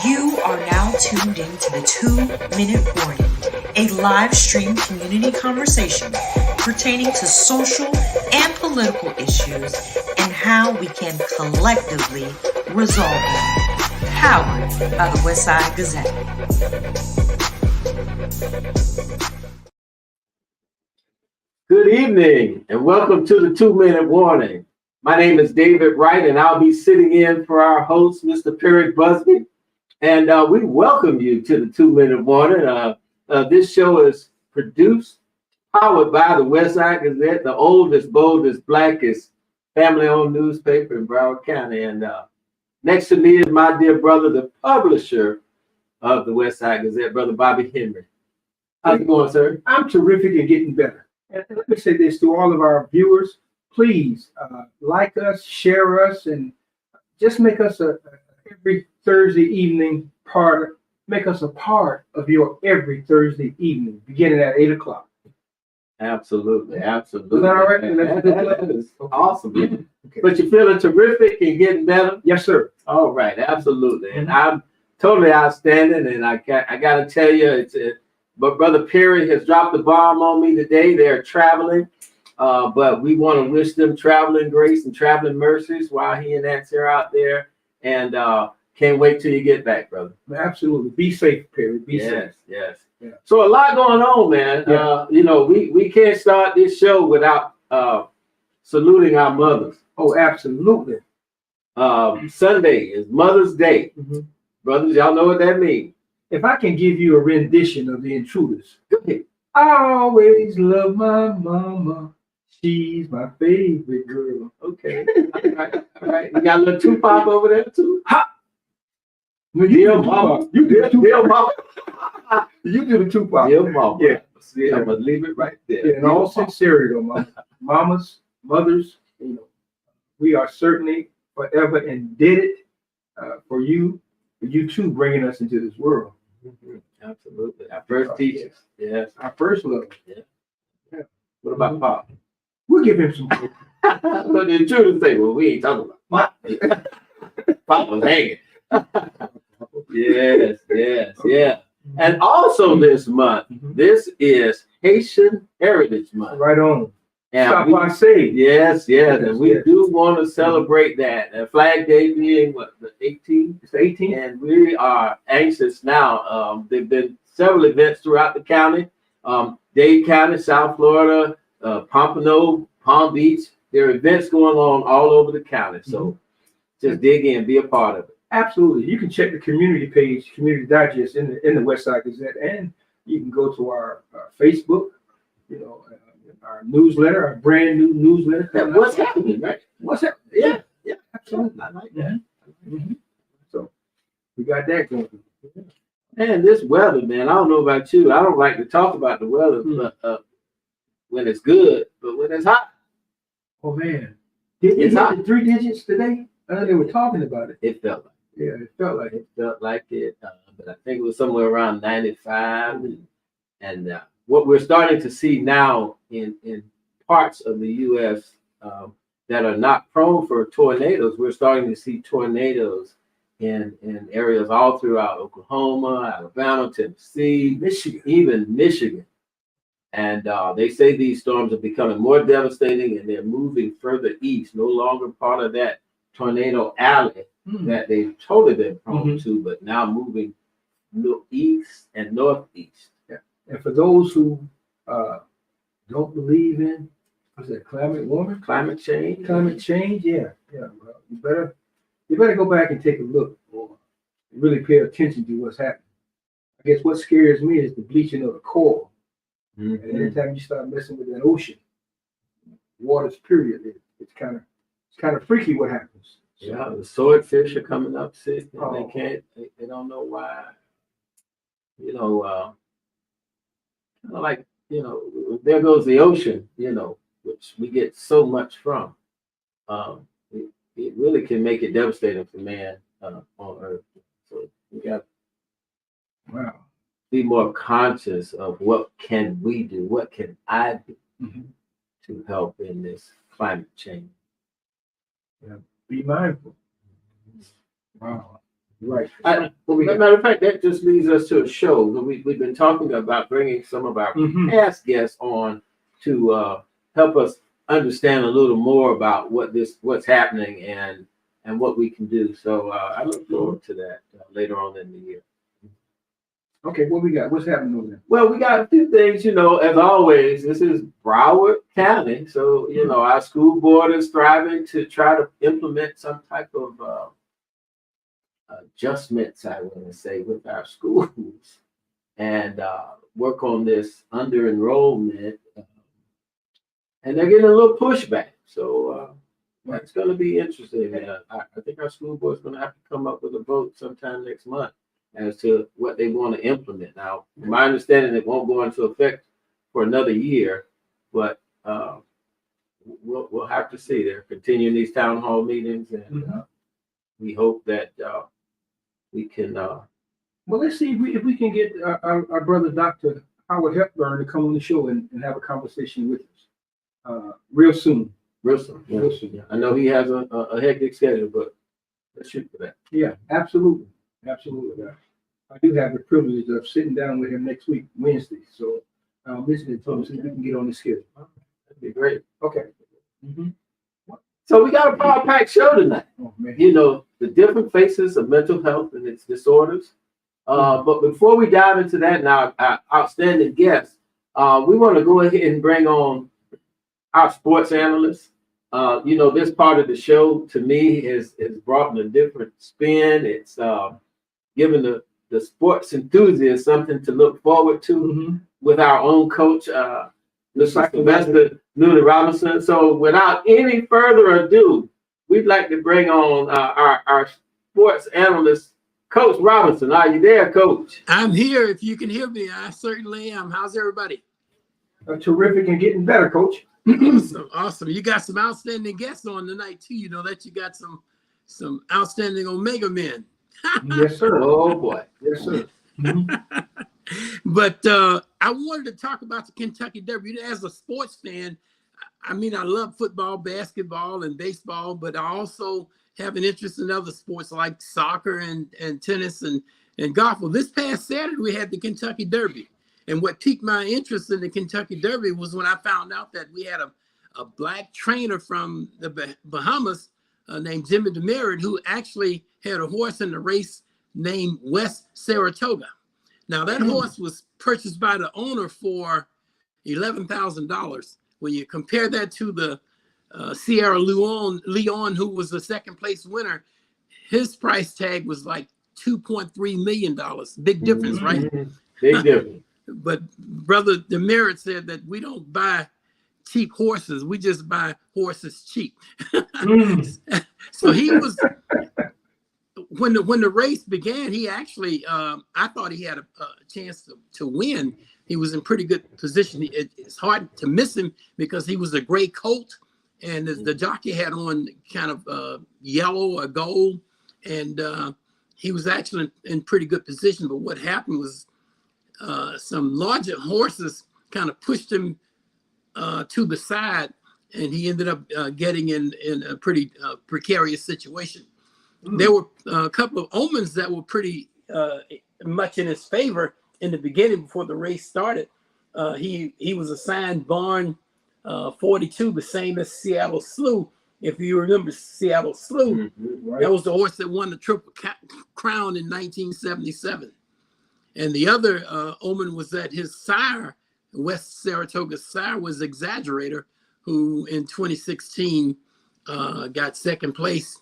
You are now tuned into the 2-Minute Warning, a live stream community conversation pertaining to social and political issues and how we can collectively resolve them. Powered by the Westside Gazette. Good evening and welcome to the 2-Minute Warning. My name is David Wright and I'll be sitting in for our host, Mr. Busby. And we welcome you to the 2-Minute Warning. This show is produced, powered by the Westside Gazette, the oldest, boldest, blackest family-owned newspaper in Broward County. And next to me is my dear brother, the publisher of the Westside Gazette, Brother Bobby Henry. How's it going, sir? I'm terrific and getting better. And let me say this to all of our viewers. Please like us, share us, and just make us every Thursday evening make us a part of your every Thursday evening, beginning at 8 o'clock. Absolutely. Is that all right? That is awesome. Yeah. Okay. But you're feeling terrific and getting better? Yes, sir. All right, absolutely. And I'm totally outstanding. And I got to tell you, but Brother Perry has dropped the bomb on me today. They're traveling, but we want to wish them traveling grace and traveling mercies while he and Nancy are out there. And can't wait till you get back, brother. Absolutely. Be safe, Perry. Be safe. Yes. Yeah. So a lot going on, man. Yeah. We can't start this show without saluting our mothers. Oh, absolutely. Sunday is Mother's Day. Mm-hmm. Brothers, y'all know what that means. If I can give you a rendition of The Intruders. I always love my mama. She's my favorite girl. Okay. All right. You got a little Tupac over there, too? Ha! No, you mama. You do the Tupac. You do the Tupac. Dear mama. Yeah. See, I'm going to leave it right there. Yeah, in all sincerity, though, mamas, mothers, we are certainly forever indebted for you too, bringing us into this world. Mm-hmm. Absolutely. Our first teachers. Yes. Our first love. Yeah. What about Pop? We'll give him some. So the intruders say, well, we ain't talking about Pop. Pop was hanging. Yes. Yeah. And also this month, this is Haitian Heritage Month. Right on. And yes, and we do want to celebrate that. And Flag Day being the 18th? It's the 18th. And we are anxious now. There've been several events throughout the county. Dade County, South Florida, Pompano, Palm Beach. There are events going on all over the county. So just dig in, be a part of it. Absolutely. You can check the community page, Community Digest in the Westside Gazette, and you can go to our Facebook, our newsletter, our brand new newsletter. What's happening, right? What's happening? Yeah, absolutely. I like that. Mm-hmm. So we got that going. Man, this weather, man, I don't know about you. I don't like to talk about the weather but, when it's good, but when it's hot. Oh, man. Did it hit the 3 digits today? I know they were talking about it. It felt like it. Yeah, it felt like it. It felt like it. But I think it was somewhere around 95. And what we're starting to see now in parts of the U.S. That are not prone for tornadoes, we're starting to see tornadoes in areas all throughout Oklahoma, Alabama, Tennessee, Michigan, even Michigan. And they say these storms are becoming more devastating and they're moving further east, no longer part of that tornado alley that they've totally been prone to, but now moving east and northeast. Yeah. And for those who don't believe in, what's that, climate change, yeah. Well, you better go back and take a look or really pay attention to what's happening. I guess what scares me is the bleaching of the coral. And anytime you start messing with that ocean, waters period, it's kind of freaky what happens. So, yeah, the swordfish are coming up sick and they don't know why. There goes the ocean, which we get so much from. It really can make it devastating for man on Earth. So we got to be more conscious of what can we do, what can I do to help in this climate change. Yeah. Be mindful. Wow. Right. Matter of fact, that just leads us to a show. We've been talking about bringing some of our past guests on to help us understand a little more about what's happening and what we can do. So I look forward to that later on in the year. Okay, what we got? What's happening over there? Well, we got a few things, as always. This is Broward County, so our school board is striving to try to implement some type of adjustments, I want to say, with our schools and work on this under enrollment. And they're getting a little pushback. So that's going to be interesting. I think our school board is going to have to come up with a vote sometime next month as to what they want to implement. Now, from my understanding, it won't go into effect for another year, but we'll have to see. They're continuing these town hall meetings, and we hope that we can. Well, let's see if we can get our brother Dr. Howard Hepburn to come on the show and have a conversation with us real soon. Real soon. Yeah. I know he has a hectic schedule, but let's shoot for that. Yeah, absolutely. Absolutely. I do have the privilege of sitting down with him next week, Wednesday. So I'm listening to him so we can get on the schedule. That'd be great. Okay. So we got a power-packed show tonight. Oh, man. The different faces of mental health and its disorders. But before we dive into that now, our outstanding guests, we want to go ahead and bring on our sports analyst. This part of the show to me is brought in a different spin. It's given the sports enthusiasts something to look forward to with our own coach, Mr. Sylvester Newton Robinson. So without any further ado, we'd like to bring on our sports analyst, Coach Robinson. Are you there, Coach? I'm here. If you can hear me, I certainly am. How's everybody? Terrific and getting better, Coach. Awesome. You got some outstanding guests on tonight too. You know that you got some outstanding Omega men. Yes, sir. Oh boy. Yes, sir. But I wanted to talk about the Kentucky Derby. As a sports fan, I mean, I love football, basketball, and baseball, but I also have an interest in other sports like soccer and tennis and golf. Well, this past Saturday, we had the Kentucky Derby. And what piqued my interest in the Kentucky Derby was when I found out that we had a black trainer from the Bahamas named Jimmy Demerit, who actually had a horse in the race named West Saratoga. Now, that horse was purchased by the owner for $11,000. When you compare that to the Sierra Leone, who was the second place winner, his price tag was like $2.3 million. Big difference, right? Big difference. But Brother Demerit said that we don't buy cheap horses. We just buy horses cheap. So he was, when the race began, he actually, I thought he had a chance to win. He was in pretty good position. It's hard to miss him because he was a gray coat, and the jockey had on kind of yellow or gold, and he was actually in pretty good position. But what happened was some larger horses kind of pushed him to the side, and he ended up getting in a pretty precarious situation. There were a couple of omens that were pretty much in his favor in the beginning before the race started. He was assigned barn 42, the same as Seattle Slew. If you remember Seattle Slew, Right. that was the horse that won the Triple Crown in 1977. And the other omen was that his sire, West Saratoga's sire, was Exaggerator, who in 2016 got second place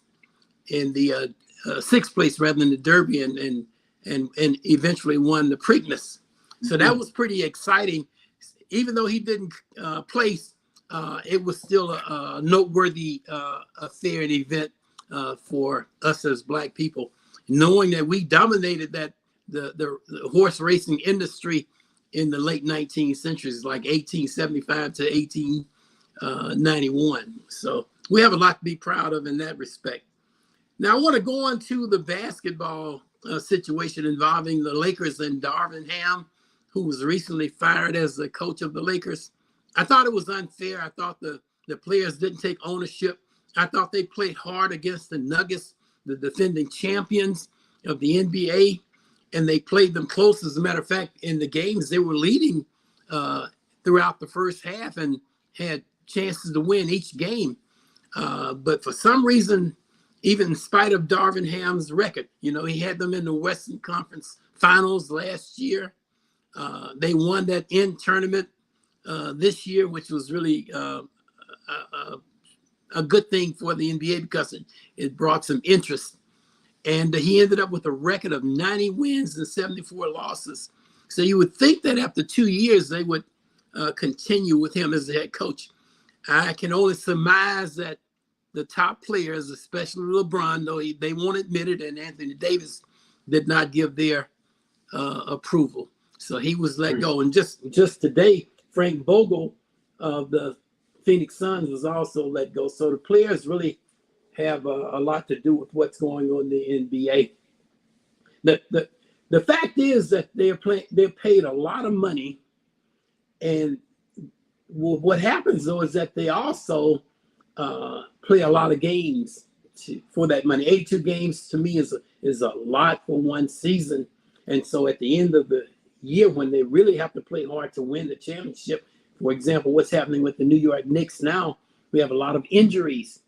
in the sixth place rather than the Derby, and eventually won the Preakness. So that was pretty exciting. Even though he didn't place, it was still a noteworthy affair and event for us as Black people, knowing that we dominated that the horse racing industry in the late 19th centuries, like 1875 to 1891. So we have a lot to be proud of in that respect. Now I want to go on to the basketball situation involving the Lakers and Darvin Ham, who was recently fired as the coach of the Lakers. I thought it was unfair. I thought the players didn't take ownership. I thought they played hard against the Nuggets, the defending champions. of the NBA, and they played them close. As a matter of fact, in the games, they were leading throughout the first half and had chances to win each game. But for some reason, even in spite of Darvin Ham's record, he had them in the Western Conference Finals last year. They won that in tournament this year, which was really a good thing for the NBA because it brought some interest. And he ended up with a record of 90 wins and 74 losses. So you would think that after 2 years, they would continue with him as the head coach. I can only surmise that the top players, especially LeBron, though they won't admit it, and Anthony Davis did not give their approval. So he was let go. And just today, Frank Vogel of the Phoenix Suns was also let go. So the players really have a lot to do with what's going on in the NBA. The fact is that they're paid a lot of money, and what happens though is that they also play a lot of games for that money. 82 games to me is a lot for one season, and so at the end of the year when they really have to play hard to win the championship, for example, what's happening with the New York Knicks now, we have a lot of injuries.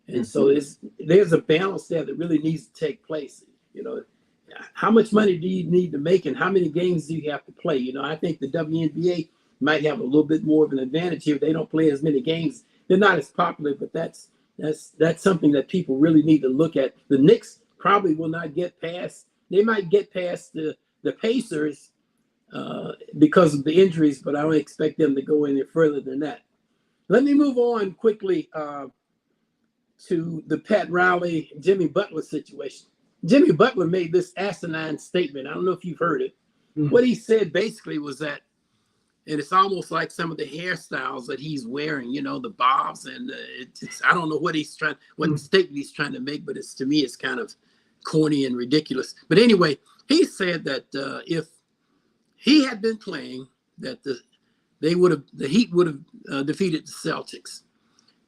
And so there's a balance there that really needs to take place. How much money do you need to make and how many games do you have to play? I think the WNBA might have a little bit more of an advantage here. They don't play as many games. They're not as popular, but that's something that people really need to look at. The Knicks probably will not get past. They might get past the Pacers because of the injuries, but I don't expect them to go any further than that. Let me move on quickly to the Pat Riley, Jimmy Butler situation. Jimmy Butler made this asinine statement. I don't know if you've heard it. What he said basically was that, and it's almost like some of the hairstyles that he's wearing, the bobs, and I don't know what statement he's trying to make, but to me, it's kind of corny and ridiculous. But anyway, he said that if he had been playing, that the Heat would have defeated the Celtics.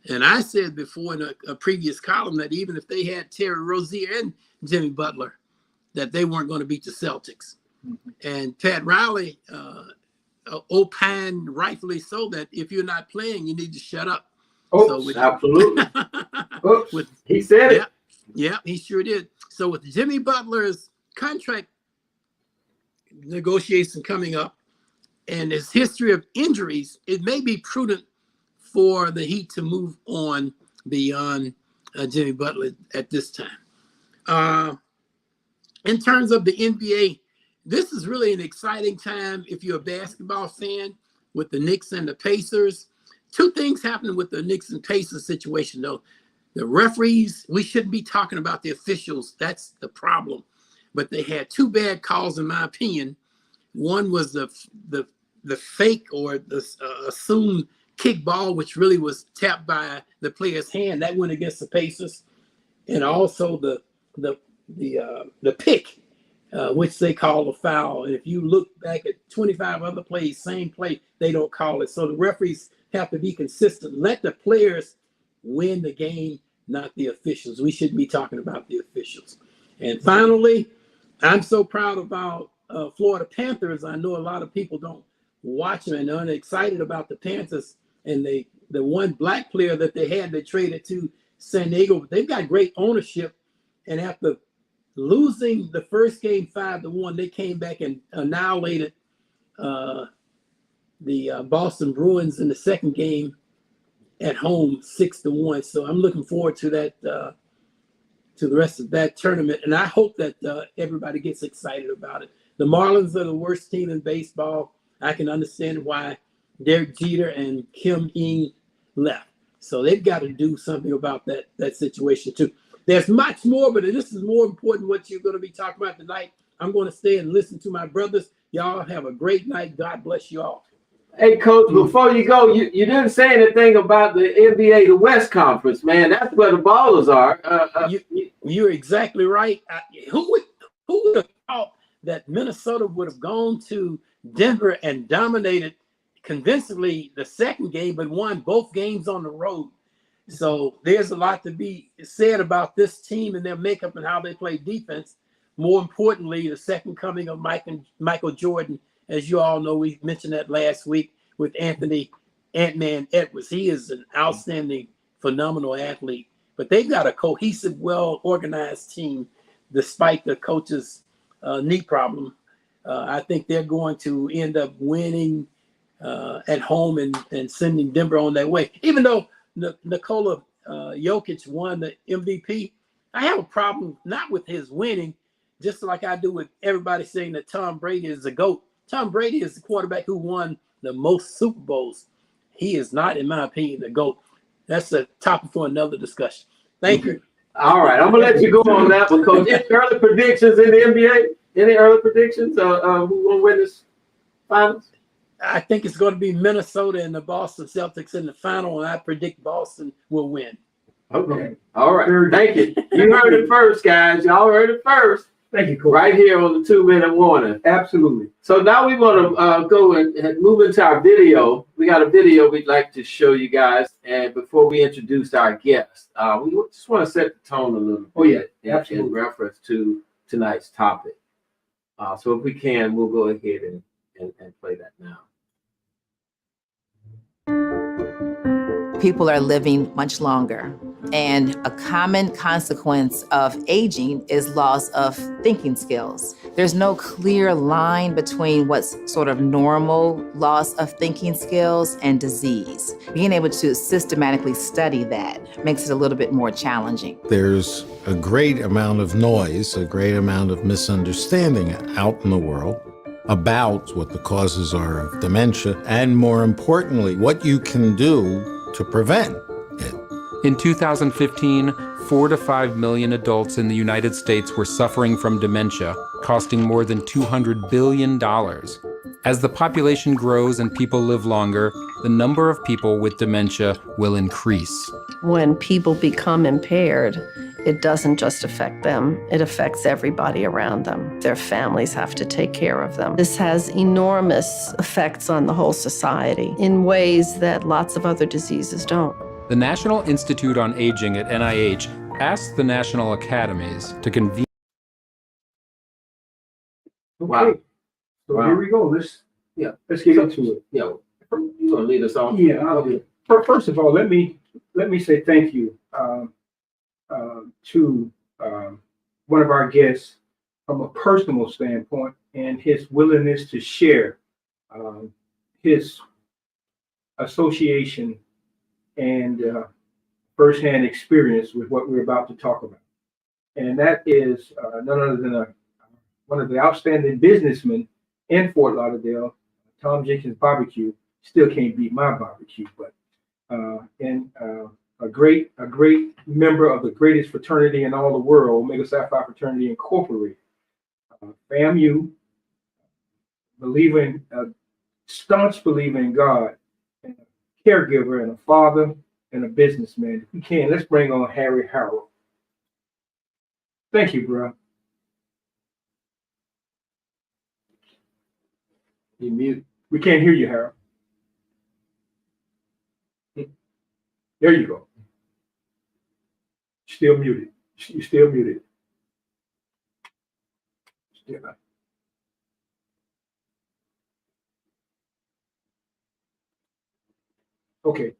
And I said before in a previous column that even if they had Terry Rozier and Jimmy Butler, that they weren't going to beat the Celtics. And Pat Riley opined, rightfully so, that if you're not playing, you need to shut up. Absolutely. He said it. Yeah, he sure did. So with Jimmy Butler's contract negotiation coming up and his history of injuries, it may be prudent for the Heat to move on beyond Jimmy Butler at this time. In terms of the NBA, this is really an exciting time if you're a basketball fan with the Knicks and the Pacers. Two things happening with the Knicks and Pacers situation, though. The referees, we shouldn't be talking about the officials. That's the problem. But they had two bad calls, in my opinion. One was the fake or the assumed kick ball, which really was tapped by the player's hand. That went against the Pacers. And also the pick, which they call a foul. And if you look back at 25 other plays, same play, they don't call it. So the referees have to be consistent. Let the players win the game, not the officials. We shouldn't be talking about the officials. And finally, I'm so proud about Florida Panthers. I know a lot of people don't watch them and are excited about the Panthers and the one black player that they had, they traded to San Diego. They've got great ownership. And after losing the first game 5-1, they came back and annihilated the Boston Bruins in the second game at home 6-1. So I'm looking forward to that, to the rest of that tournament. And I hope that everybody gets excited about it. The Marlins are the worst team in baseball. I can understand why Derek Jeter and Kim Ng left. So they've got to do something about that situation too. There's much more, but this is more important what you're going to be talking about tonight. I'm going to stay and listen to my brothers. Y'all have a great night. God bless you all. Hey, Coach, before you go, you didn't say anything about the NBA, the West Conference, man. That's where the ballers are. You're exactly right. Who would have thought that Minnesota would have gone to Denver and dominated convincingly the second game, but won both games on the road? So there's a lot to be said about this team and their makeup and how they play defense. more importantly, the second coming of Michael Jordan. As you all know, we mentioned that last week with Anthony Ant-Man Edwards. He is an outstanding, phenomenal athlete. But they've got a cohesive, well-organized team, despite the coach's knee problem. I think they're going to end up winning at home and sending Denver on their way. Even though Nikola Jokic won the MVP, I have a problem not with his winning, just like I do with everybody saying that Tom Brady is the GOAT. Tom Brady is the quarterback who won the most Super Bowls. He is not, in my opinion, the GOAT. That's a topic for another discussion. Thank you. All right, I'm gonna let you go on that one, Coach. Any early predictions in the NBA? Any early predictions? Who's gonna win this finals? I think it's going to be Minnesota and the Boston Celtics in the final, and I predict Boston will win. Okay. All right. Thank you. You heard it first, guys. Y'all heard it first. Thank you, Coach. Right here on the 2-minute warning. Absolutely. So now we want to go and move into our video. We got a video we'd like to show you guys. And before we introduce our guest, we just want to set the tone a little bit in reference to tonight's topic. So if we can, we'll go ahead and play that now. People are living much longer, and a common consequence of aging is loss of thinking skills. There's no clear line between what's sort of normal loss of thinking skills and disease. Being able to systematically study that makes it a little bit more challenging. There's a great amount of noise, a great amount of misunderstanding out in the world about what the causes are of dementia, and more importantly, what you can do to prevent it. In 2015, 4 to 5 million adults in the United States were suffering from dementia, costing more than $200 billion. As the population grows and people live longer, the number of people with dementia will increase. When people become impaired, it doesn't just affect them, it affects everybody around them. Their families have to take care of them. This has enormous effects on the whole society in ways that lots of other diseases don't. The National Institute on Aging at NIH asked the national academies to convene. Okay. So here we go. Let's get into it. Yeah, you gonna lead us off? Yeah, I'll do it. First of all, let me say thank you to one of our guests from a personal standpoint and his willingness to share his association and firsthand experience with what we're about to talk about. And that is none other than one of the outstanding businessmen in Fort Lauderdale, Tom Jenkins Barbecue. Still can't beat my barbecue, but a great member of the greatest fraternity in all the world, Omega Psi Phi Fraternity Incorporated. FAMU, staunch believer in God, and a caregiver and a father and a businessman. If we can, let's bring on Harrell. Thank you, bro. You mute. We can't hear you, Harrell. There you go. Still muted. You're still muted. Still not. Okay.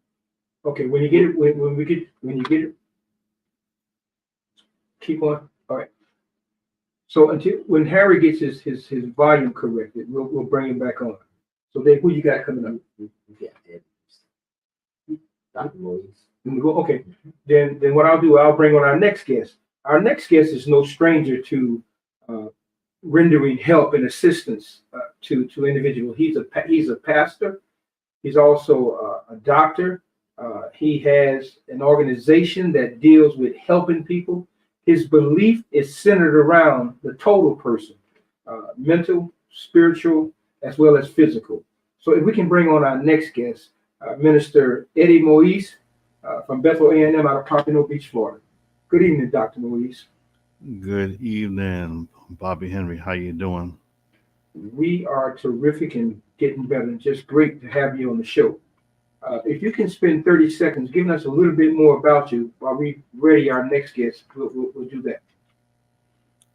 When you get it, when you get it, keep on. All right. So when Harry gets his volume corrected, we'll bring him back on. So then, who you got coming up? Yeah, Dr. Moise. Okay. Then what I'll do, I'll bring on our next guest. Our next guest is no stranger to rendering help and assistance to individuals. He's a pastor. He's also a doctor. He has an organization that deals with helping people. His belief is centered around the total person, mental, spiritual, as well as physical. So if we can bring on our next guest, Minister Eddie Moise from Bethel A&M out of Pompano Beach, Florida. Good evening, Dr. Moise. Good evening, Bobby Henry. How you doing? We are terrific and getting better. Just great to have you on the show. If you can spend 30 seconds giving us a little bit more about you while we ready our next guest, we'll do that.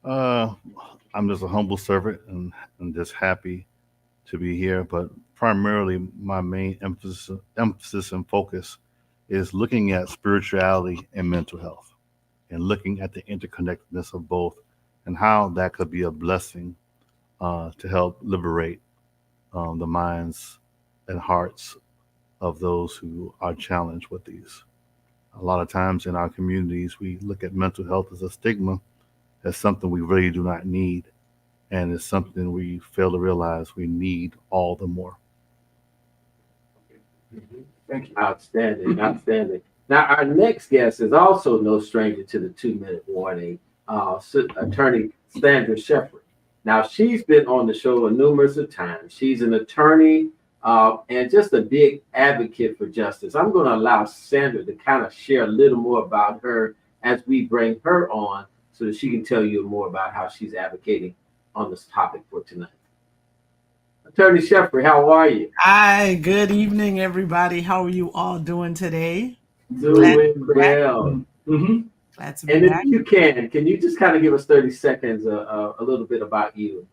Uh, I'm just a humble servant and just happy to be here. But primarily, my main emphasis and focus is looking at spirituality and mental health, and looking at the interconnectedness of both, and how that could be a blessing to help liberate the minds and hearts of those who are challenged with these. A lot of times in our communities, we look at mental health as a stigma, as something we really do not need, and it's something we fail to realize we need all the more. Thank you. Outstanding, outstanding. Now, our next guest is also no stranger to the 2-minute warning, attorney Sandra Cherfrere. Now, she's been on the show a numerous of times. She's an attorney and just a big advocate for justice. I'm going to allow Sandra to kind of share a little more about her as we bring her on so that she can tell you more about how she's advocating on this topic for tonight. Attorney Cherfrere, how are you? Hi, good evening, everybody. How are you all doing today? Doing well. Mm-hmm. Glad to be And if back. you can you just kind of give us 30 seconds, a little bit about you?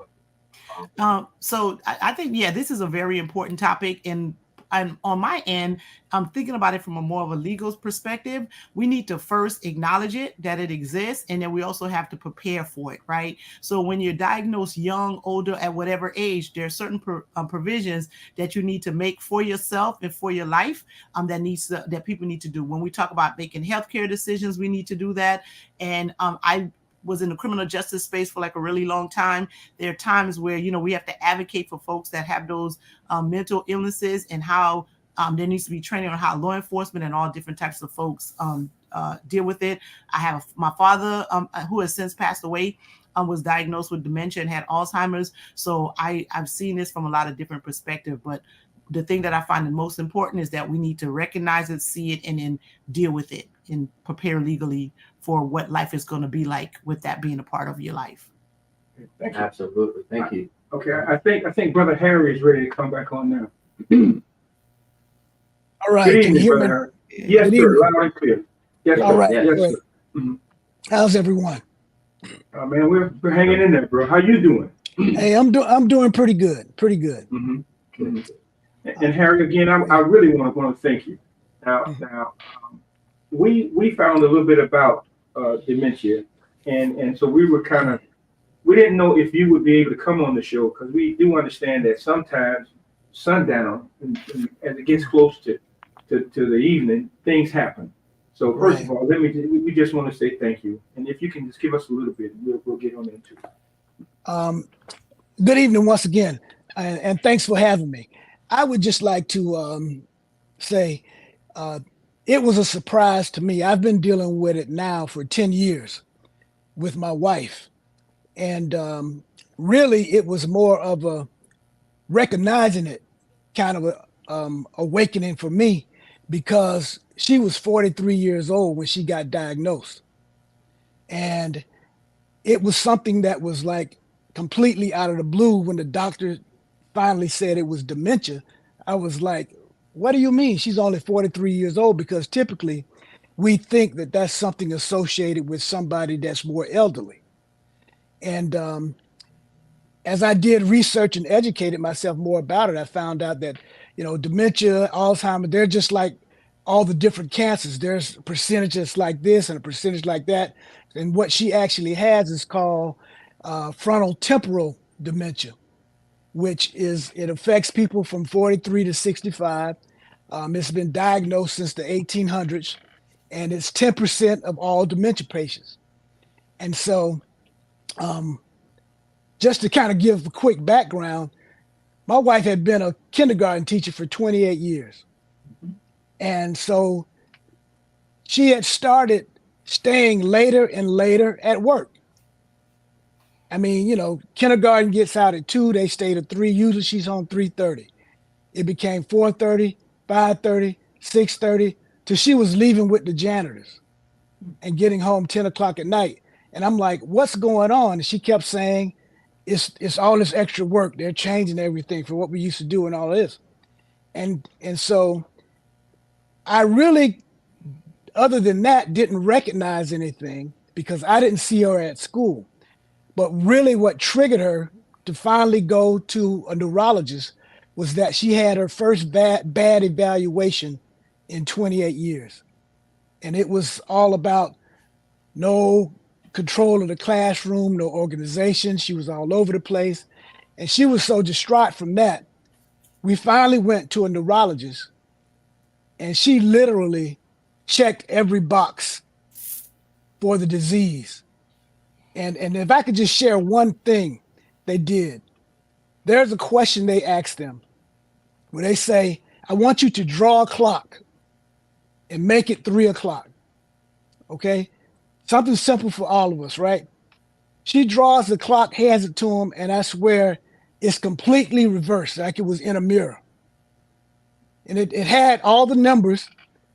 So I think, yeah, this is a very important topic. And on my end, I'm thinking about it from a more of a legal perspective. We need to first acknowledge it, that it exists, and then we also have to prepare for it, right? So when you're diagnosed young, older, at whatever age, there are certain provisions that you need to make for yourself and for your life that people need to do. When we talk about making healthcare decisions, we need to do that. And I was in the criminal justice space for like a really long time. There are times where, we have to advocate for folks that have those mental illnesses, and how there needs to be training on how law enforcement and all different types of folks deal with it. I have my father, who has since passed away, was diagnosed with dementia and had Alzheimer's. So I've seen this from a lot of different perspectives. But the thing that I find the most important is that we need to recognize it, see it, and then deal with it and prepare legally for what life is going to be like with that being a part of your life. Thank you. Absolutely. Thank you. Okay, I think Brother Harry is ready to come back on now. All right. Good Can evening, you hear Brother me? Harry. Yes, Good sir. evening. Loud and clear. Yes, All sir. right. Yes, Great. sir. Mhm. How's everyone? Man, we're hanging in there, bro. How you doing? Hey, I'm doing pretty good. Pretty good. Mm-hmm. And Harry, again, I really want to thank you. Now, we found a little bit about dementia, and so we didn't know if you would be able to come on the show, because we do understand that sometimes sundown, and as it gets close to the evening, things happen. So first of all, we just want to say thank you, and if you can just give us a little bit, we'll get on into it. Good evening once again, and thanks for having me. I would just like to say it was a surprise to me. I've been dealing with it now for 10 years with my wife. And really, it was more of a recognizing it, kind of a awakening for me, because she was 43 years old when she got diagnosed. And it was something that was like completely out of the blue. When the doctor finally said it was dementia, I was like, what do you mean? She's only 43 years old? Because typically we think that that's something associated with somebody that's more elderly. And as I did research and educated myself more about it, I found out that, dementia, Alzheimer's, they're just like all the different cancers. There's percentages like this and a percentage like that. And what she actually has is called frontal temporal dementia, which it affects people from 43 to 65. It's been diagnosed since the 1800s, and it's 10% of all dementia patients. And so, just to kind of give a quick background, my wife had been a kindergarten teacher for 28 years. And so she had started staying later and later at work. I mean, kindergarten gets out at 2, they stay to 3. Usually she's home 3:30. It became 4:30, 5:30, 6:30, till she was leaving with the janitors and getting home 10 o'clock at night. And I'm like, what's going on? And she kept saying, it's all this extra work. They're changing everything for what we used to do and all this. And so I really, other than that, didn't recognize anything because I didn't see her at school. But really what triggered her to finally go to a neurologist was that she had her first bad evaluation in 28 years. And it was all about no control of the classroom, no organization. She was all over the place. And she was so distraught from that. We finally went to a neurologist, and she literally checked every box for the disease. And if I could just share one thing they did, there's a question they asked them where they say, I want you to draw a clock and make it 3 o'clock. Okay? Something simple for all of us, right? She draws the clock, hands it to him, and I swear it's completely reversed, like it was in a mirror. And it had all the numbers,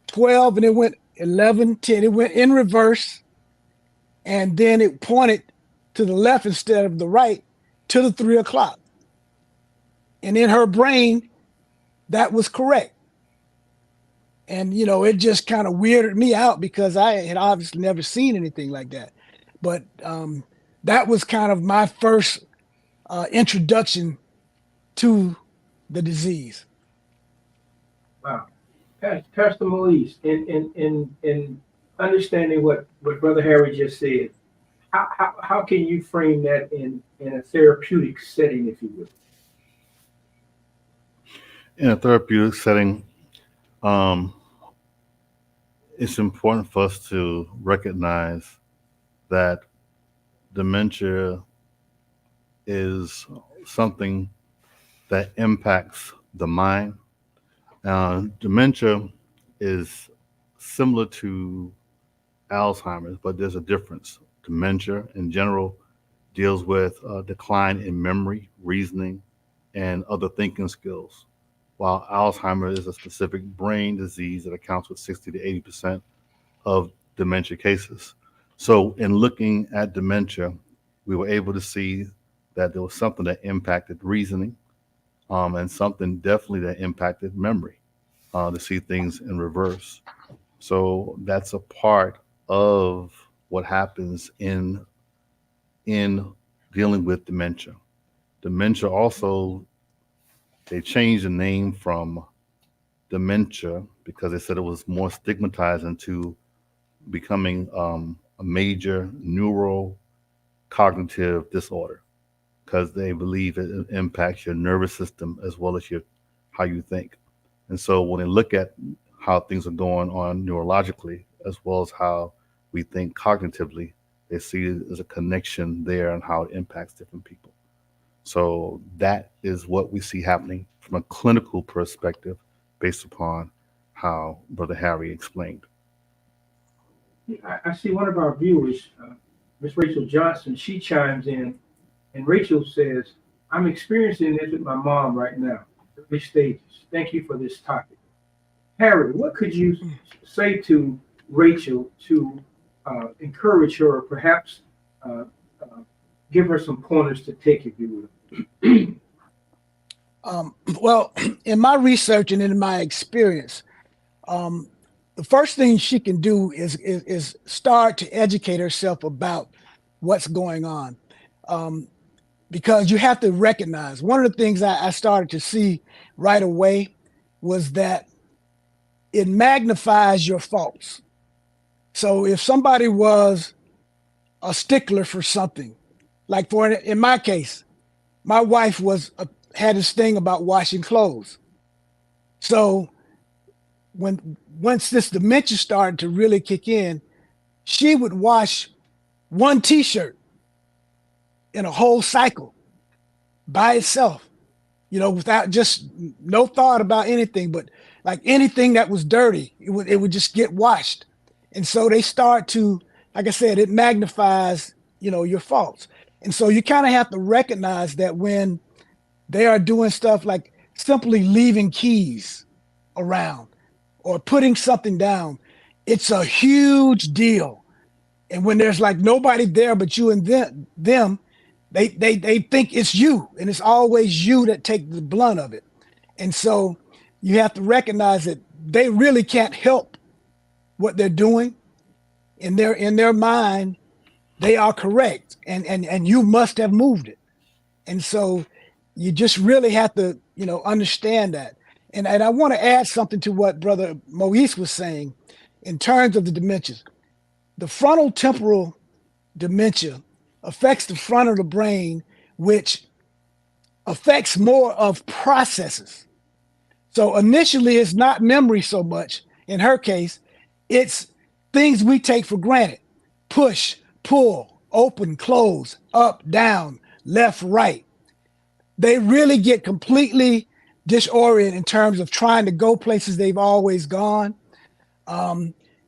12, and it went 11, 10. It went in reverse, and then it pointed to the left instead of the right to the 3 o'clock. And in her brain, that was correct. And, you know, it just kind of weirded me out because I had obviously never seen anything like that. But that was kind of my first introduction to the disease. Wow. Pastor Moise, in understanding what Brother Harry just said, how can you frame that in a therapeutic setting, if you will? In a therapeutic setting, it's important for us to recognize that dementia is something that impacts the mind. Dementia is similar to Alzheimer's, but there's a difference. Dementia in general deals with a decline in memory, reasoning, and other thinking skills, while Alzheimer's is a specific brain disease that accounts for 60 to 80% of dementia cases. So in looking at dementia, we were able to see that there was something that impacted reasoning, and something definitely that impacted memory, to see things in reverse. So that's a part of what happens in dealing with dementia. Dementia also, they changed the name from dementia because they said it was more stigmatized into becoming a major neurocognitive disorder, because they believe it impacts your nervous system as well as how you think. And so when they look at how things are going on neurologically as well as how we think cognitively, they see there's a connection there and how it impacts different people. So that is what we see happening from a clinical perspective based upon how Brother Harry explained. I see one of our viewers, Miss Rachel Johnson, she chimes in, and Rachel says, I'm experiencing this with my mom right now, early stages. Thank you for this topic. Harry, what could you say to Rachel to encourage her, or perhaps give her some pointers to take, if you will? Well, in my research and in my experience, the first thing she can do is start to educate herself about what's going on. Because you have to recognize, one of the things I started to see right away was that it magnifies your faults. So if somebody was a stickler for something, like in my case, my wife had this thing about washing clothes. So once this dementia started to really kick in, she would wash one t-shirt in a whole cycle by itself, without just no thought about anything, but like anything that was dirty, it would just get washed. And so they start to, like I said, it magnifies, your faults. And so you kind of have to recognize that when they are doing stuff like simply leaving keys around or putting something down, it's a huge deal. And when there's like nobody there but you and them, they think it's you, and it's always you that take the blunt of it. And so you have to recognize that they really can't help what they're doing. In their mind, they are correct, and you must have moved it. And so you just really have to, understand that. And I want to add something to what Brother Moise was saying in terms of the dementias. The frontal temporal dementia affects the front of the brain, which affects more of processes. So initially, it's not memory so much. In her case, it's things we take for granted: push, pull, open, close, up, down, left, right. They really get completely disoriented in terms of trying to go places they've always gone.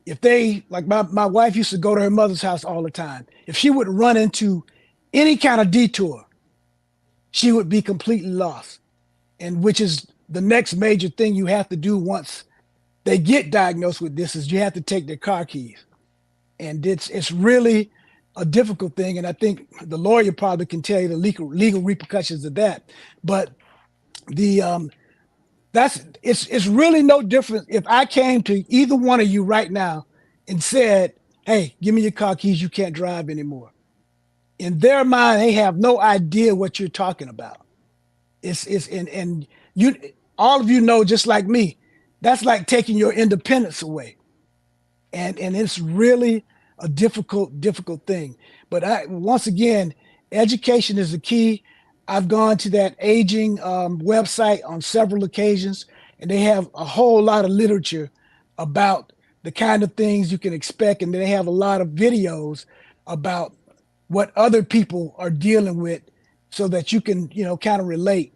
If they, like my wife used to go to her mother's house all the time. If she would run into any kind of detour, she would be completely lost. And which is the next major thing you have to do once they get diagnosed with this, is you have to take their car keys. And it's really a difficult thing. And I think the lawyer probably can tell you the legal repercussions of that. But it's really no different if I came to either one of you right now and said, "Hey, give me your car keys, you can't drive anymore." In their mind, they have no idea what you're talking about. And you, all of you know, just like me, that's like taking your independence away. And it's really a difficult thing. But once again, education is the key. I've gone to that aging website on several occasions, and they have a whole lot of literature about the kind of things you can expect. And they have a lot of videos about what other people are dealing with so that you can, kind of relate.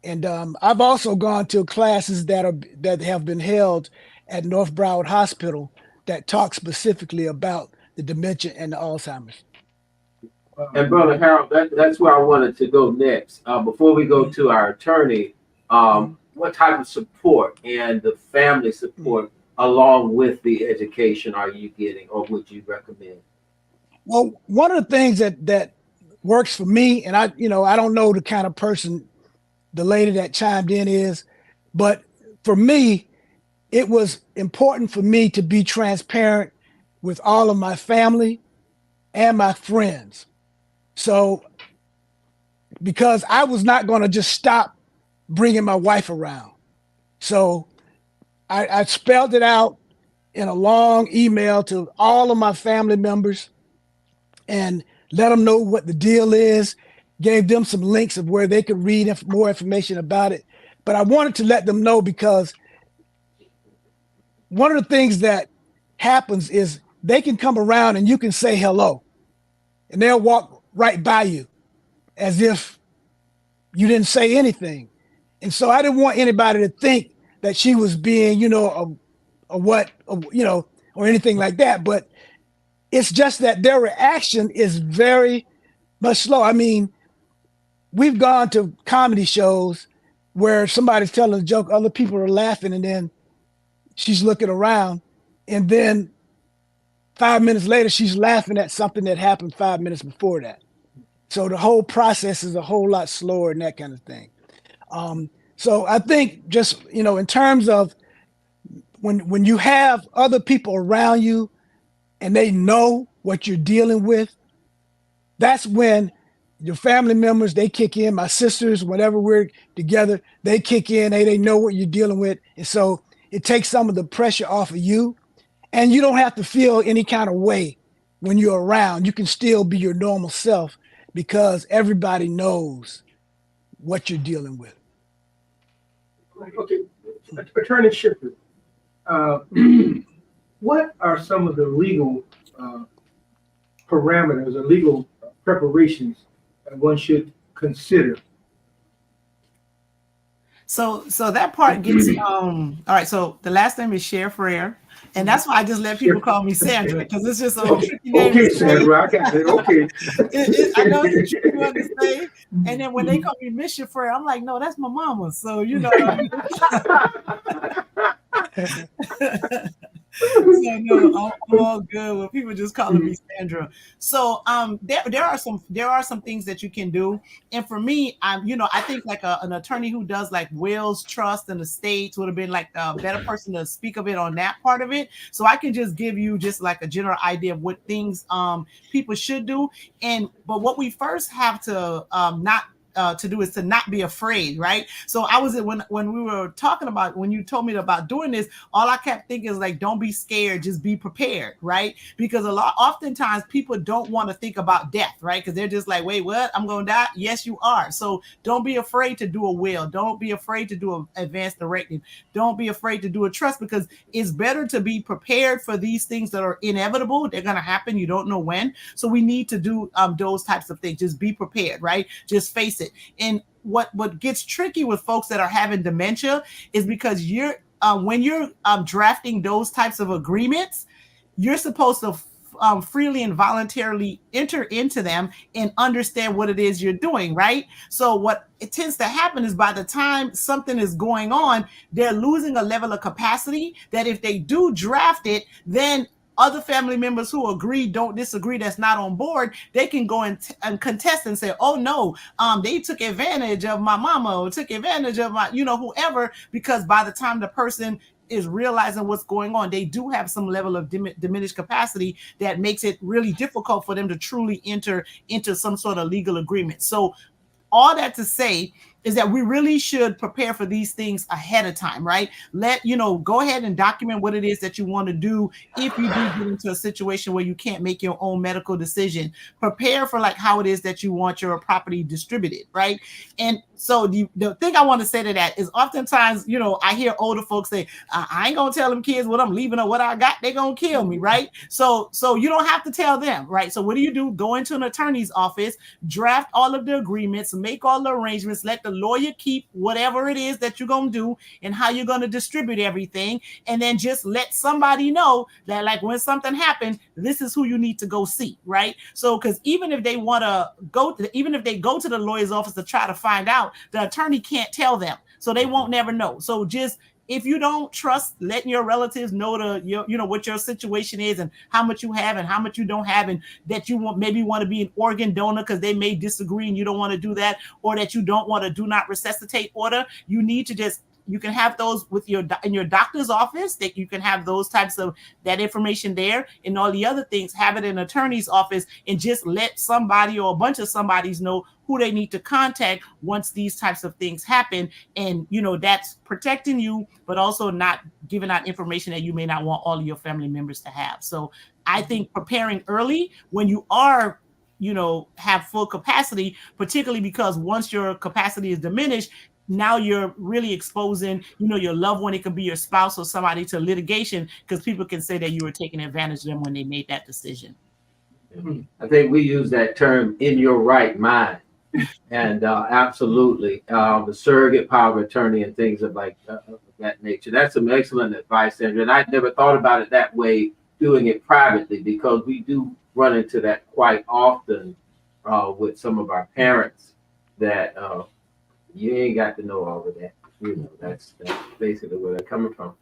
And I've also gone to classes that have been held at North Broward Hospital that talk specifically about the dementia and the Alzheimer's. And Brother Harrell, that's where I wanted to go next. Before we go to our attorney, what type of support and the family support along with the education are you getting, or would you recommend? Well, one of the things that works for me, and I don't know the kind of person the lady that chimed in is, but for me, it was important for me to be transparent with all of my family and my friends. So, because I was not going to just stop bringing my wife around. So I spelled it out in a long email to all of my family members and let them know what the deal is, gave them some links of where they could read more information about it. But I wanted to let them know, because one of the things that happens is they can come around and you can say hello, and they'll walk right by you as if you didn't say anything. And so I didn't want anybody to think that she was being, or anything like that. But it's just that their reaction is very much slow. I mean, we've gone to comedy shows where somebody's telling a joke, other people are laughing, and then she's looking around, and then 5 minutes later, she's laughing at something that happened 5 minutes before that. So the whole process is a whole lot slower and that kind of thing. So I think just, in terms of when you have other people around you and they know what you're dealing with, that's when your family members, they kick in. My sisters, whenever we're together, they kick in. They know what you're dealing with. And so it takes some of the pressure off of you. And you don't have to feel any kind of way when you're around. You can still be your normal self because everybody knows what you're dealing with. Okay, Attorney Cherfrere, what are some of the legal parameters or legal preparations that one should consider? So that part gets all right. So the last name is Cherfrere, and that's why I just let people call me Sandra, because it's just a tricky name. Okay, Sandra, I got it. Okay. I know it's a tricky one to say. And then when they call me Miss Cherfrere, I'm like, no, that's my mama. So So no, I'm all good with people just calling me Sandra. So there are some things that you can do, and for me, I think like an attorney who does like wills, trust, and estates would have been like a better person to speak of it on that part of it. So I can just give you just like a general idea of what things people should do, but what we first have to not to do is to not be afraid, right? So I was when we were talking about, when you told me about doing this, all I kept thinking is like, don't be scared, just be prepared, right? Because oftentimes people don't want to think about death, right? Because they're just like, wait, what? I'm going to die? Yes, you are. So don't be afraid to do a will. Don't be afraid to do an advance directive. Don't be afraid to do a trust, because it's better to be prepared for these things that are inevitable. They're going to happen. You don't know when. So we need to do those types of things. Just be prepared, right? Just face it. And what gets tricky with folks that are having dementia is because when you're drafting those types of agreements, you're supposed to freely and voluntarily enter into them and understand what it is you're doing, right? So what it tends to happen is by the time something is going on, they're losing a level of capacity that if they do draft it, then other family members who agree, don't disagree, that's not on board, they can go and contest and say, oh no, they took advantage of my mama, or took advantage of my, whoever, because by the time the person is realizing what's going on, they do have some level of diminished capacity that makes it really difficult for them to truly enter into some sort of legal agreement. So all that to say is that we really should prepare for these things ahead of time, right? Go ahead and document what it is that you want to do. If you do get into a situation where you can't make your own medical decision, prepare for like how it is that you want your property distributed, right? And so the thing I want to say to that is oftentimes, I hear older folks say, I ain't gonna tell them kids what I'm leaving or what I got, they're gonna kill me, right? So you don't have to tell them, right? So what do? Go into an attorney's office, draft all of the agreements, make all the arrangements, let the lawyer keep whatever it is that you're going to do and how you're going to distribute everything. And then just let somebody know that like when something happens, this is who you need to go see, right? So, because even if they go to the lawyer's office to try to find out, the attorney can't tell them. So they won't never know. So just, if you don't trust letting your relatives know what your situation is and how much you have and how much you don't have, and that you maybe want to be an organ donor because they may disagree and you don't want to do that, or that you don't want to do not resuscitate order, you need to just, you can have those in your doctor's office, that you can have those types of that information there, and all the other things, have it in an attorney's office, and just let somebody or a bunch of somebodies know who they need to contact once these types of things happen. And, that's protecting you, but also not giving out information that you may not want all of your family members to have. So I think preparing early when you are, have full capacity, particularly because once your capacity is diminished, now you're really exposing, your loved one, it could be your spouse or somebody, to litigation, because people can say that you were taking advantage of them when they made that decision. I think we use that term, in your right mind. And absolutely, the surrogate power of attorney and things of that nature. That's some excellent advice, Sandra. And I never thought about it that way, doing it privately, because we do run into that quite often with some of our parents, that you ain't got to know all of that. That's basically where they're coming from.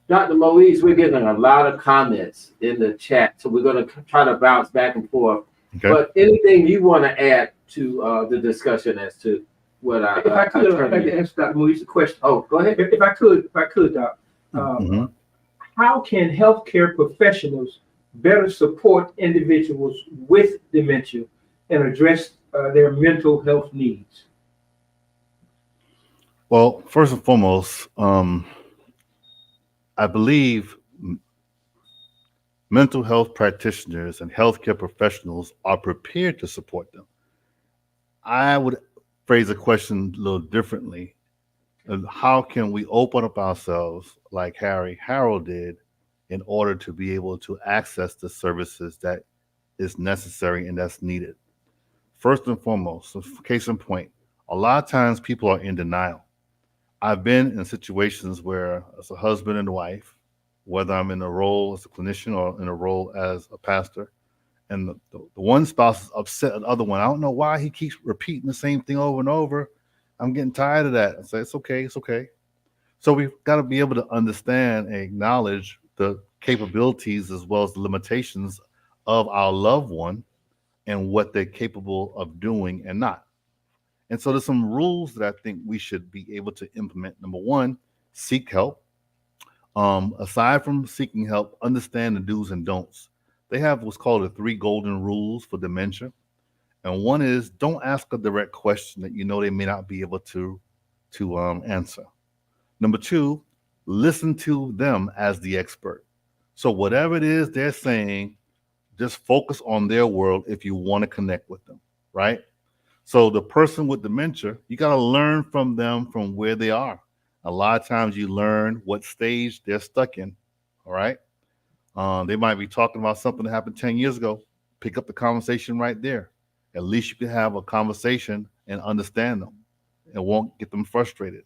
Dr. Moise, we're getting a lot of comments in the chat, so we're going to try to bounce back and forth. Okay. But anything you want to add to the discussion as to what I... If I could, I'd like to ask Dr. Moise a question. Oh, go ahead. If I could, Doc. How can healthcare professionals better support individuals with dementia and address their mental health needs? Well, first and foremost, I believe mental health practitioners and healthcare professionals are prepared to support them. I would phrase the question a little differently. How can we open up ourselves like Harrell did in order to be able to access the services that is necessary and that's needed? First and foremost, so case in point, a lot of times people are in denial. I've been in situations where, as a husband and wife, whether I'm in a role as a clinician or in a role as a pastor, and the one spouse is upset at the other one. I don't know why he keeps repeating the same thing over and over. I'm getting tired of that. I say, it's okay. So we've got to be able to understand and acknowledge the capabilities as well as the limitations of our loved one and what they're capable of doing and not. And so there's some rules that I think we should be able to implement. Number one, seek help. Aside from seeking help, understand the do's and don'ts. They have what's called the 3 golden rules for dementia. And one is don't ask a direct question that you know they may not be able to answer. Number 2, listen to them as the expert. So whatever it is they're saying, just focus on their world if you want to connect with them, right? So the person with dementia, you got to learn from them from where they are. A lot of times you learn what stage they're stuck in, all right? They might be talking about something that happened 10 years ago. Pick up the conversation right there. At least you can have a conversation and understand them. It won't get them frustrated.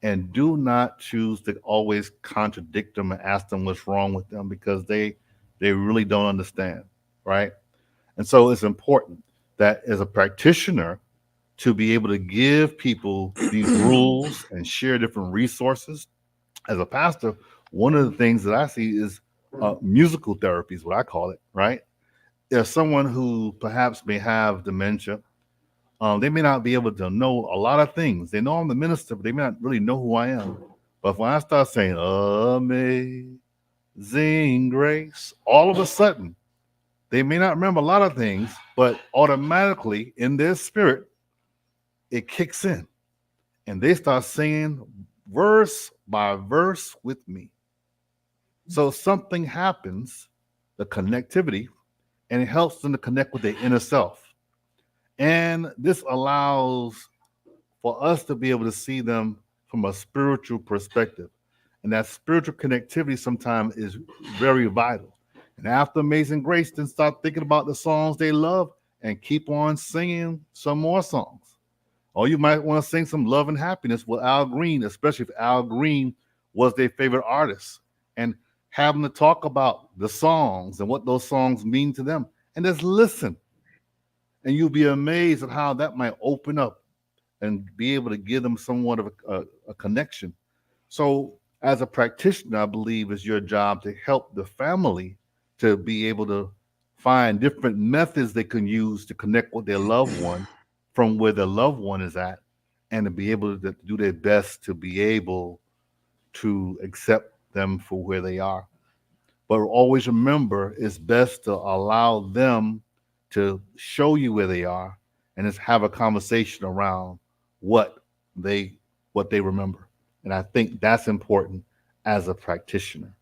And do not choose to always contradict them and ask them what's wrong with them because they really don't understand, right? And so it's important that as a practitioner to be able to give people these rules and share different resources. As a pastor, one of the things that I see is musical therapy is what I call it, right? There's someone who perhaps may have dementia. They may not be able to know a lot of things. They know I'm the minister, but they may not really know who I am. But when I start saying amazing grace, all of a sudden, they may not remember a lot of things, but automatically in their spirit, it kicks in. And they start singing verse by verse with me. So something happens, the connectivity, and it helps them to connect with their inner self. And this allows for us to be able to see them from a spiritual perspective. And that spiritual connectivity sometimes is very vital. And after Amazing Grace, then start thinking about the songs they love and keep on singing some more songs. Or you might want to sing some Love and Happiness with Al Green, especially if Al Green was their favorite artist. And have them to talk about the songs and what those songs mean to them. And just listen. And you'll be amazed at how that might open up and be able to give them somewhat of a connection. So as a practitioner, I believe it's your job to help the family to be able to find different methods they can use to connect with their loved one from where their loved one is at, and to be able to do their best to be able to accept them for where they are. But always remember, it's best to allow them to show you where they are and just have a conversation around what they remember. And I think that's important as a practitioner,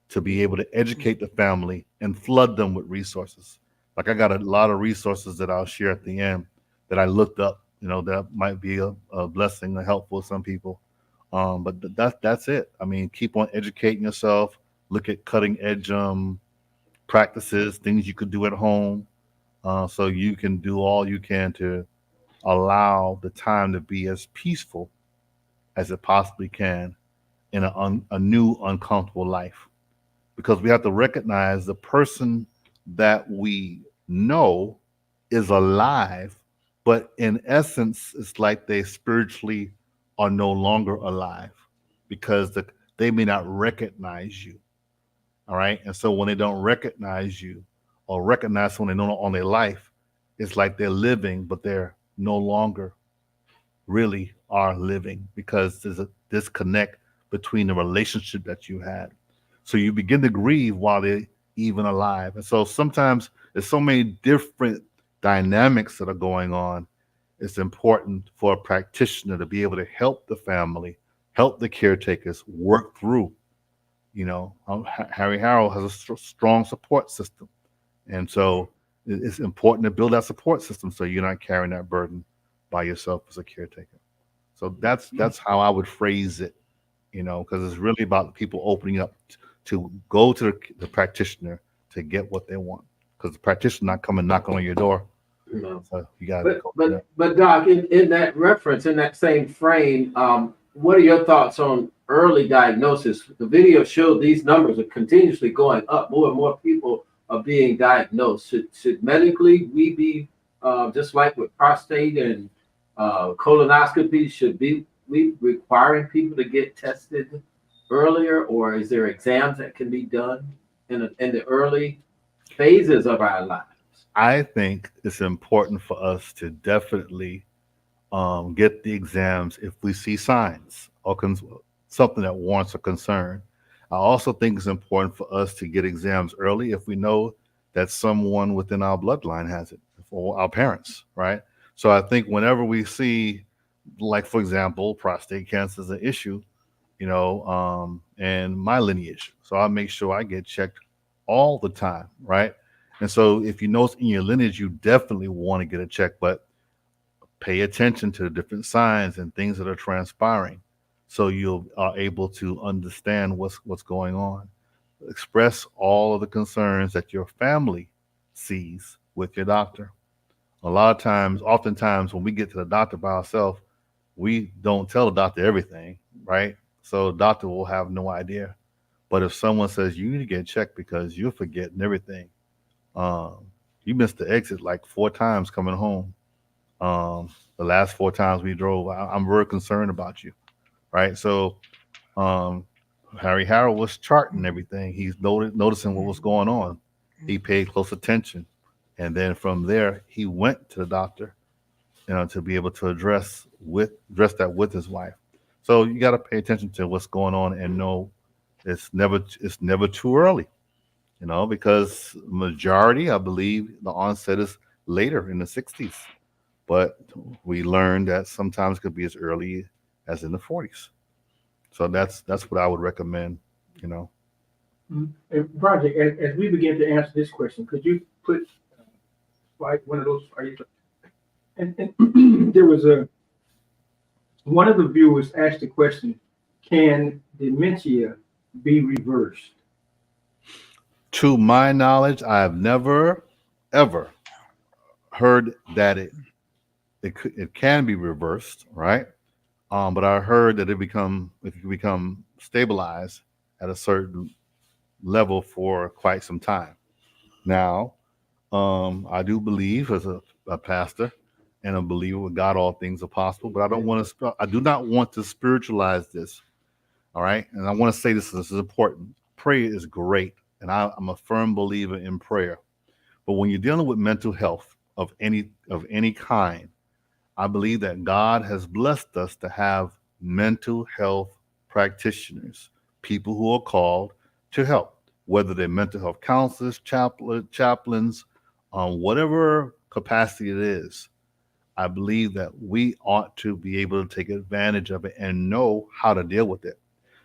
to be able to educate the family and flood them with resources. Like I got a lot of resources that I'll share at the end that I looked up, that might be a blessing or helpful to some people. But that's it. I mean, keep on educating yourself, look at cutting edge practices, things you could do at home, so you can do all you can to allow the time to be as peaceful as it possibly can in a new uncomfortable life. Because we have to recognize the person that we know is alive, but in essence, it's like they spiritually are no longer alive because they may not recognize you. All right. And so when they don't recognize you or recognize someone they know on their life, it's like they're living, but they're no longer really are living because there's a disconnect between the relationship that you had. So you begin to grieve while they're even alive. And so sometimes there's so many different dynamics that are going on. It's important for a practitioner to be able to help the family, help the caretakers work through. Harrell has a strong support system. And so it's important to build that support system so you're not carrying that burden by yourself as a caretaker. So that's how I would phrase it, because it's really about people opening up to go to the practitioner to get what they want. Because the practitioner not coming knocking on your door. So you got to But Doc, in that reference, in that same frame, what are your thoughts on early diagnosis? The video showed these numbers are continuously going up. More and more people are being diagnosed. Should medically we be just like with prostate and colonoscopy? Should we requiring people to get tested earlier, or is there exams that can be done in the early phases of our lives? I think it's important for us to definitely get the exams if we see signs or something that warrants a concern. I also think it's important for us to get exams early if we know that someone within our bloodline has it, for our parents, right? So I think whenever we see, like for example, prostate cancer is an issue, and my lineage, so I make sure I get checked all the time, right? And so if you know it's in your lineage, you definitely want to get a check, but pay attention to the different signs and things that are transpiring so you are able to understand what's going on. Express all of the concerns that your family sees with your doctor. Oftentimes when we get to the doctor by ourselves, we don't tell the doctor everything, right? So the doctor will have no idea. But if someone says you need to get checked because you're forgetting everything, you missed the exit like 4 times coming home. The last 4 times we drove, I'm very concerned about you, right? So Harrell was charting everything. He's noticing what was going on. He paid close attention, and then from there he went to the doctor, to be able to address that with his wife. So you got to pay attention to what's going on and know it's never too early, because majority, I believe, the onset is later in the 60s, but we learned that sometimes it could be as early as in the 40s. So that's what I would recommend. And Project, as we begin to answer this question, could you put like one of those? And there was one of the viewers asked the question: can dementia be reversed? To my knowledge, I have never ever heard that it can be reversed, right? But I heard that if you become stabilized at a certain level for quite some time. Now, I do believe as a pastor and a believer with God, all things are possible. But I do not want to spiritualize this. All right, and I want to say this is important. Prayer is great, and I'm a firm believer in prayer. But when you're dealing with mental health of any kind, I believe that God has blessed us to have mental health practitioners, people who are called to help, whether they're mental health counselors, chaplains, whatever capacity it is. I believe that we ought to be able to take advantage of it and know how to deal with it.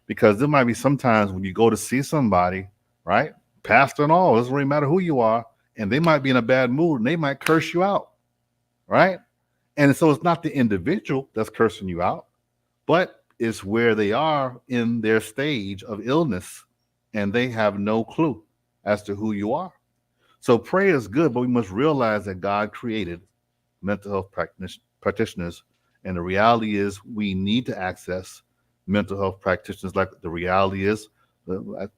Because there might be sometimes when you go to see somebody, right, pastor and all, it doesn't really matter who you are, and they might be in a bad mood and they might curse you out, right? And so it's not the individual that's cursing you out, but it's where they are in their stage of illness and they have no clue as to who you are. So prayer is good, but we must realize that God created mental health practitioners. And the reality is we need to access mental health practitioners. Like the reality is,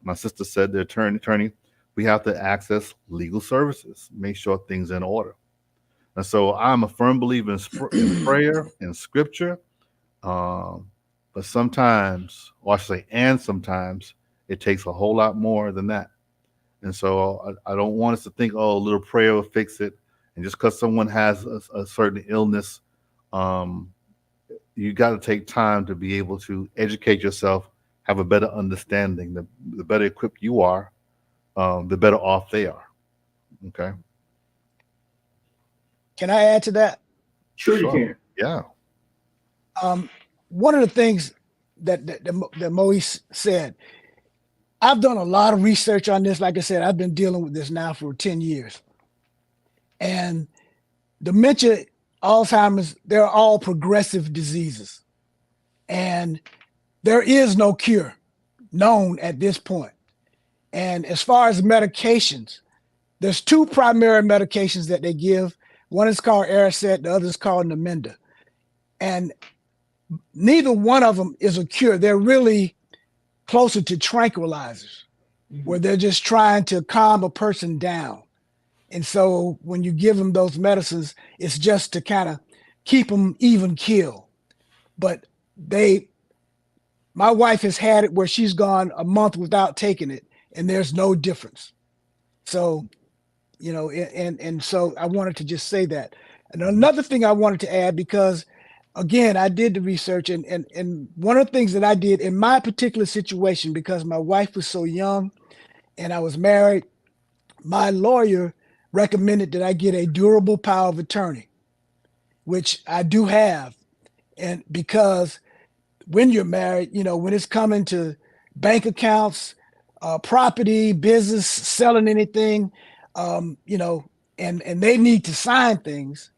my sister said, the attorney, we have to access legal services, make sure things are in order. And so I'm a firm believer in prayer and scripture. But sometimes, or I should say, and sometimes it takes a whole lot more than that. And so I don't want us to think, oh, a little prayer will fix it. And just because someone has a certain illness, you got to take time to be able to educate yourself, have a better understanding. The better equipped you are, the better off they are. Okay. Can I add to that? Sure, you can. Yeah. One of the things that Moise said, I've done a lot of research on this. Like I said, I've been dealing with this now for 10 years. And dementia, Alzheimer's, they're all progressive diseases. And there is no cure known at this point. And as far as medications, there's 2 primary medications that they give. One is called Aricept, the other is called Namenda. And neither one of them is a cure. They're really closer to tranquilizers, where they're just trying to calm a person down. And so when you give them those medicines, it's just to kind of keep them even keel. But they My wife has had it where she's gone a month without taking it, and there's no difference. So, and so I wanted to just say that. And another thing I wanted to add, because again, I did the research, and one of the things that I did in my particular situation, because my wife was so young and I was married, my lawyer recommended that I get a durable power of attorney, which I do have. And because when you're married, when it's coming to bank accounts, property, business, selling anything, and they need to sign things,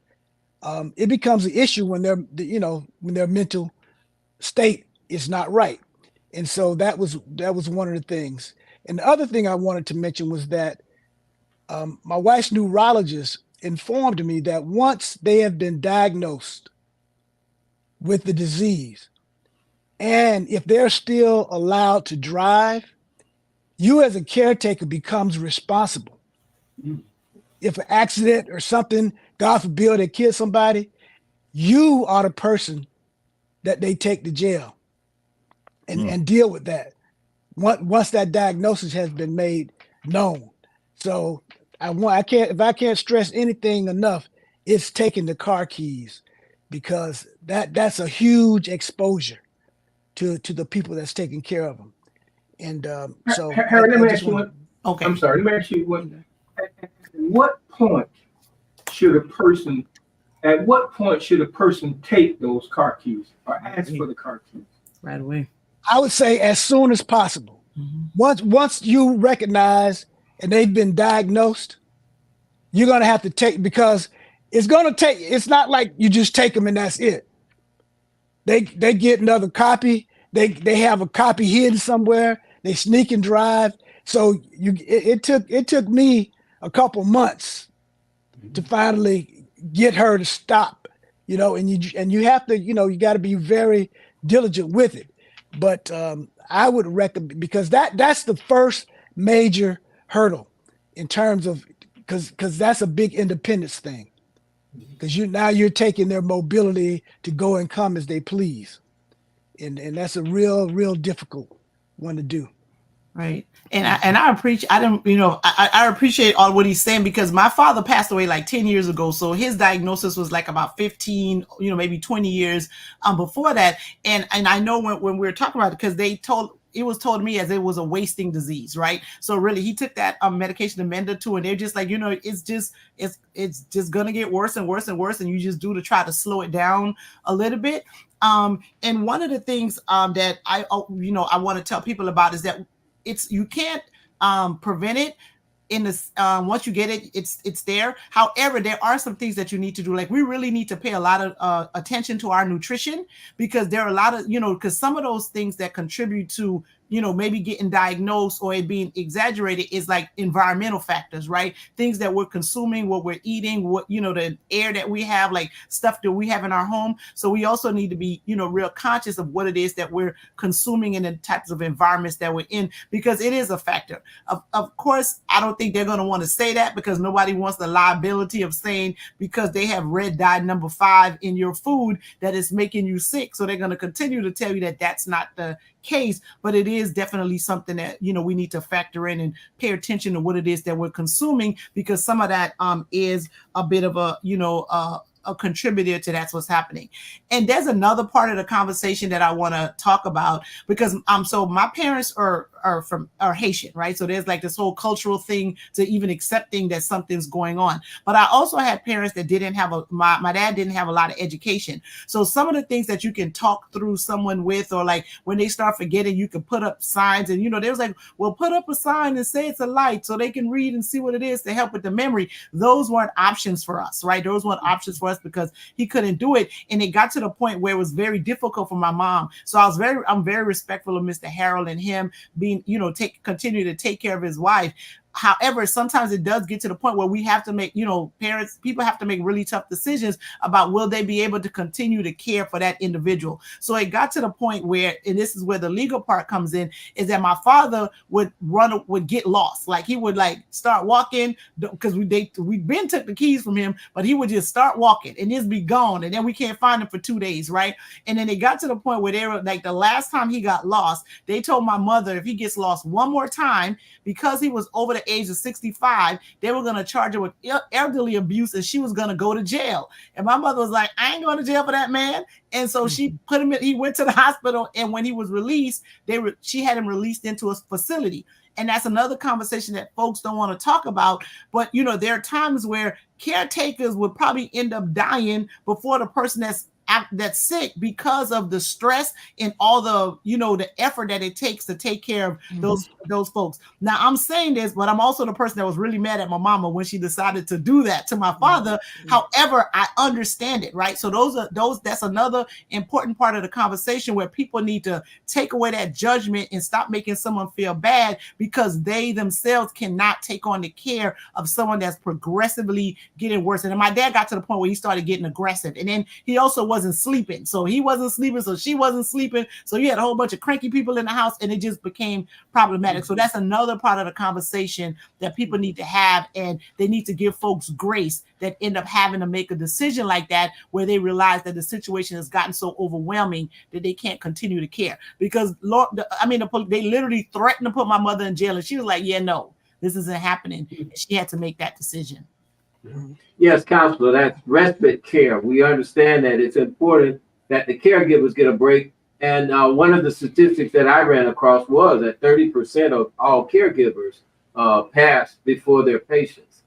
it becomes an issue when when their mental state is not right. And so that was one of the things. And the other thing I wanted to mention was that my wife's neurologist informed me that once they have been diagnosed with the disease, and if they're still allowed to drive, you as a caretaker becomes responsible. If an accident or something, God forbid, they kill somebody, you are the person that they take to jail and deal with that once that diagnosis has been made known. So if I can't stress anything enough, it's taking the car keys, because that's a huge exposure to the people that's taking care of them. And so Harry, let me ask you want. one. Okay. I'm sorry. Let me ask you one. At what point should a person take those car keys or ask for the car keys? Right away. I would say as soon as possible. Once you recognize and they've been diagnosed, you're gonna have to take, because it's not like you just take them and that's it. They get another copy. They have a copy hidden somewhere. They sneak and drive. So it took me a couple months to finally get her to stop. And you have to, you got to be very diligent with it. But I would recommend, because that's the first major hurdle in terms of, because that's a big independence thing. Because you're taking their mobility to go and come as they please, and that's a real difficult one to do. Right. And I appreciate, I appreciate all what he's saying, because my father passed away like 10 years ago. So his diagnosis was like about 15, maybe 20 years before that. And I know when we were talking about it, because it was told to me as it was a wasting disease, right? So really he took that medication, Amenda, too, and they're just like, it's just gonna get worse and worse and worse, and you just do to try to slow it down a little bit. And one of the things that I want to tell people about is that you can't prevent it. Once you get it, it's there. However, there are some things that you need to do. Like, we really need to pay a lot of attention to our nutrition, because there are a lot of, because some of those things that contribute to, maybe getting diagnosed or it being exaggerated is like environmental factors, right? Things that we're consuming, what we're eating, what, the air that we have, like stuff that we have in our home. So we also need to be, real conscious of what it is that we're consuming and the types of environments that we're in, because it is a factor. Of course, I don't think they're going to want to say that, because nobody wants the liability of saying because they have red dye number 5 in your food that is making you sick. So they're going to continue to tell you that that's not the case, but it is definitely something that we need to factor in and pay attention to what it is that we're consuming, because some of that is a bit of a contributor to that's what's happening. And there's another part of the conversation that I want to talk about, because so my parents are Haitian, right? So there's like this whole cultural thing to even accepting that something's going on. But I also had parents that didn't have my dad didn't have a lot of education. So some of the things that you can talk through someone with, or like when they start forgetting, you can put up signs, and they was like, well, put up a sign and say it's a light so they can read and see what it is to help with the memory. Those weren't options for us, right? Those weren't options for us, because he couldn't do it. And it got to the point where it was very difficult for my mom. So I'm very respectful of Mr. Harrell and him being, continue to take care of his wife. However, sometimes it does get to the point where we have to make, people have to make really tough decisions about will they be able to continue to care for that individual. So it got to the point where, and this is where the legal part comes in, is that my father would get lost. Like he would start walking, because we been took the keys from him, but he would just start walking and just be gone. And then we can't find him for 2 days, right? And then it got to the point where they were like, the last time he got lost, they told my mother if he gets lost one more time, because he was over the age of 65, they were going to charge her with elderly abuse and she was going to go to jail. And my mother was like, I ain't going to jail for that man. And so she put him in, he went to the hospital, and when he was released, she had him released into a facility. And that's another conversation that folks don't want to talk about. But, there are times where caretakers would probably end up dying before the person that's sick, because of the stress and all the, the effort that it takes to take care of those folks. Now, I'm saying this, but I'm also the person that was really mad at my mama when she decided to do that to my father. However, I understand it, right? So that's another important part of the conversation, where people need to take away that judgment and stop making someone feel bad because they themselves cannot take on the care of someone that's progressively getting worse. And then my dad got to the point where he started getting aggressive, and then he also wasn't sleeping. So he wasn't sleeping, so she wasn't sleeping. So you had a whole bunch of cranky people in the house, and it just became problematic. So that's another part of the conversation that people need to have, and they need to give folks grace that end up having to make a decision like that, where they realize that the situation has gotten so overwhelming that they can't continue to care. Because they literally threatened to put my mother in jail, and she was like, yeah, no, this isn't happening. And she had to make that decision. Yes, counselor, that's respite care. We understand that it's important that the caregivers get a break. And one of the statistics that I ran across was that 30% of all caregivers pass before their patients.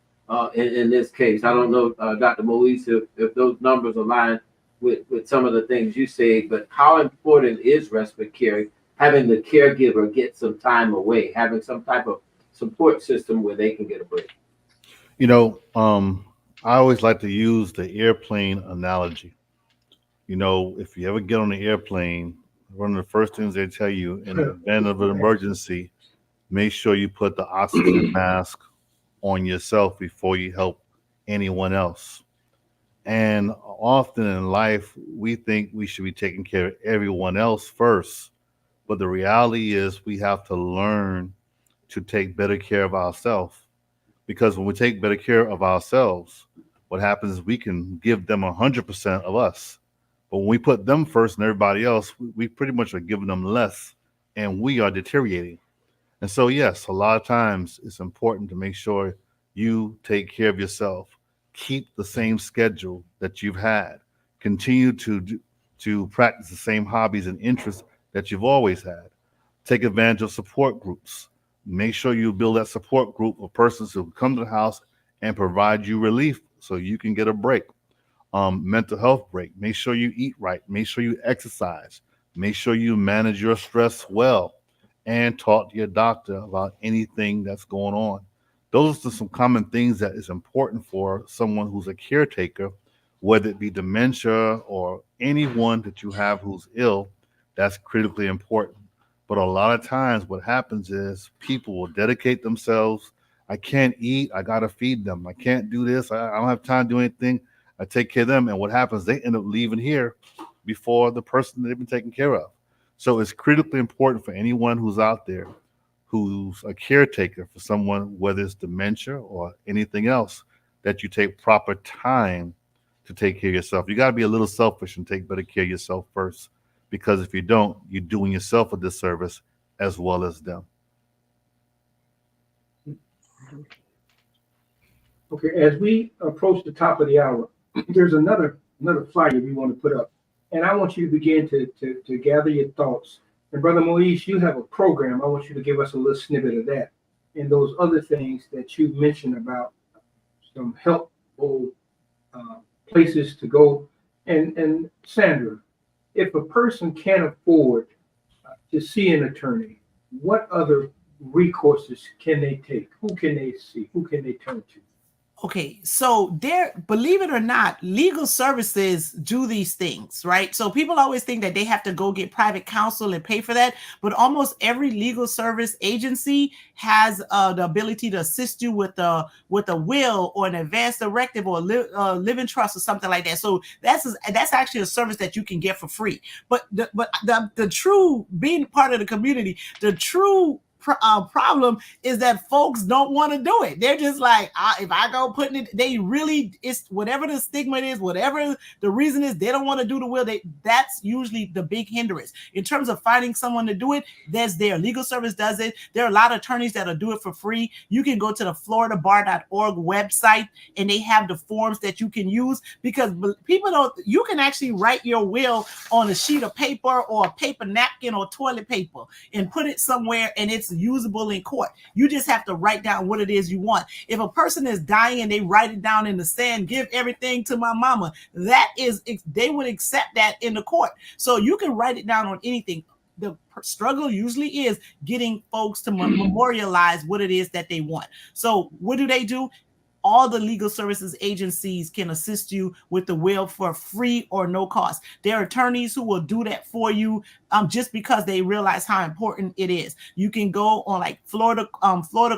In this case, I don't know, Dr. Moise, if those numbers align with some of the things you say, but how important is respite care, having the caregiver get some time away, having some type of support system where they can get a break? I always like to use the airplane analogy. If you ever get on the airplane, one of the first things they tell you in the event of an emergency, make sure you put the oxygen mask on yourself before you help anyone else. And often in life, we think we should be taking care of everyone else first. But the reality is we have to learn to take better care of ourselves. Because when we take better care of ourselves, what happens is we can give them 100% of us. But when we put them first and everybody else, we pretty much are giving them less, and we are deteriorating. And so, yes, a lot of times it's important to make sure you take care of yourself. Keep the same schedule that you've had. Continue to practice the same hobbies and interests that you've always had. Take advantage of support groups. Make sure you build that support group of persons who come to the house and provide you relief so you can get a break. Mental health break. Make sure you eat right. Make sure you exercise. Make sure you manage your stress well, and talk to your doctor about anything that's going on. Those are some common things that is important for someone who's a caretaker, whether it be dementia or anyone that you have who's ill. That's critically important. But a lot of times what happens is people will dedicate themselves. I can't eat. I got to feed them. I can't do this. I don't have time to do anything. I take care of them. And what happens, they end up leaving here before the person they've been taking care of. So it's critically important for anyone who's out there who's a caretaker for someone, whether it's dementia or anything else, that you take proper time to take care of yourself. You got to be a little selfish and take better care of yourself first. Because if you don't, you're doing yourself a disservice as well as them. Okay, as we approach the top of the hour, there's another flyer we want to put up. And I want you to begin to gather your thoughts. And Brother Moise, you have a program. I want you to give us a little snippet of that. And those other things that you mentioned about some helpful places to go. And Sandra, if a person can't afford to see an attorney, what other recourses can they take? Who can they see? Who can they turn to? Okay, so there, believe it or not, legal services do these things, right? So people always think that they have to go get private counsel and pay for that, but almost every legal service agency has the ability to assist you with a will or an advance directive or living trust or something like that. So that's actually a service that you can get for free. But the true, being part of the community, the true problem is that folks don't want to do it. They're just like, if I go putting it, they really, it's whatever the stigma is, whatever the reason is, they don't want to do the will. That's usually the big hindrance. In terms of finding someone to do it, that's there. Legal service does it. There are a lot of attorneys that'll do it for free. You can go to the floridabar.org website and they have the forms that you can use, because people don't, you can actually write your will on a sheet of paper or a paper napkin or toilet paper and put it somewhere, and it's usable in court. You just have to write down what it is you want. If a person is dying and they write it down in the sand, give everything to my mama, that is, they would accept that in the court. So you can write it down on anything. The struggle usually is getting folks to memorialize what it is that they want. So what do? All the legal services agencies can assist you with the will for free or no cost. There are attorneys who will do that for you just because they realize how important it is. You can go on like Florida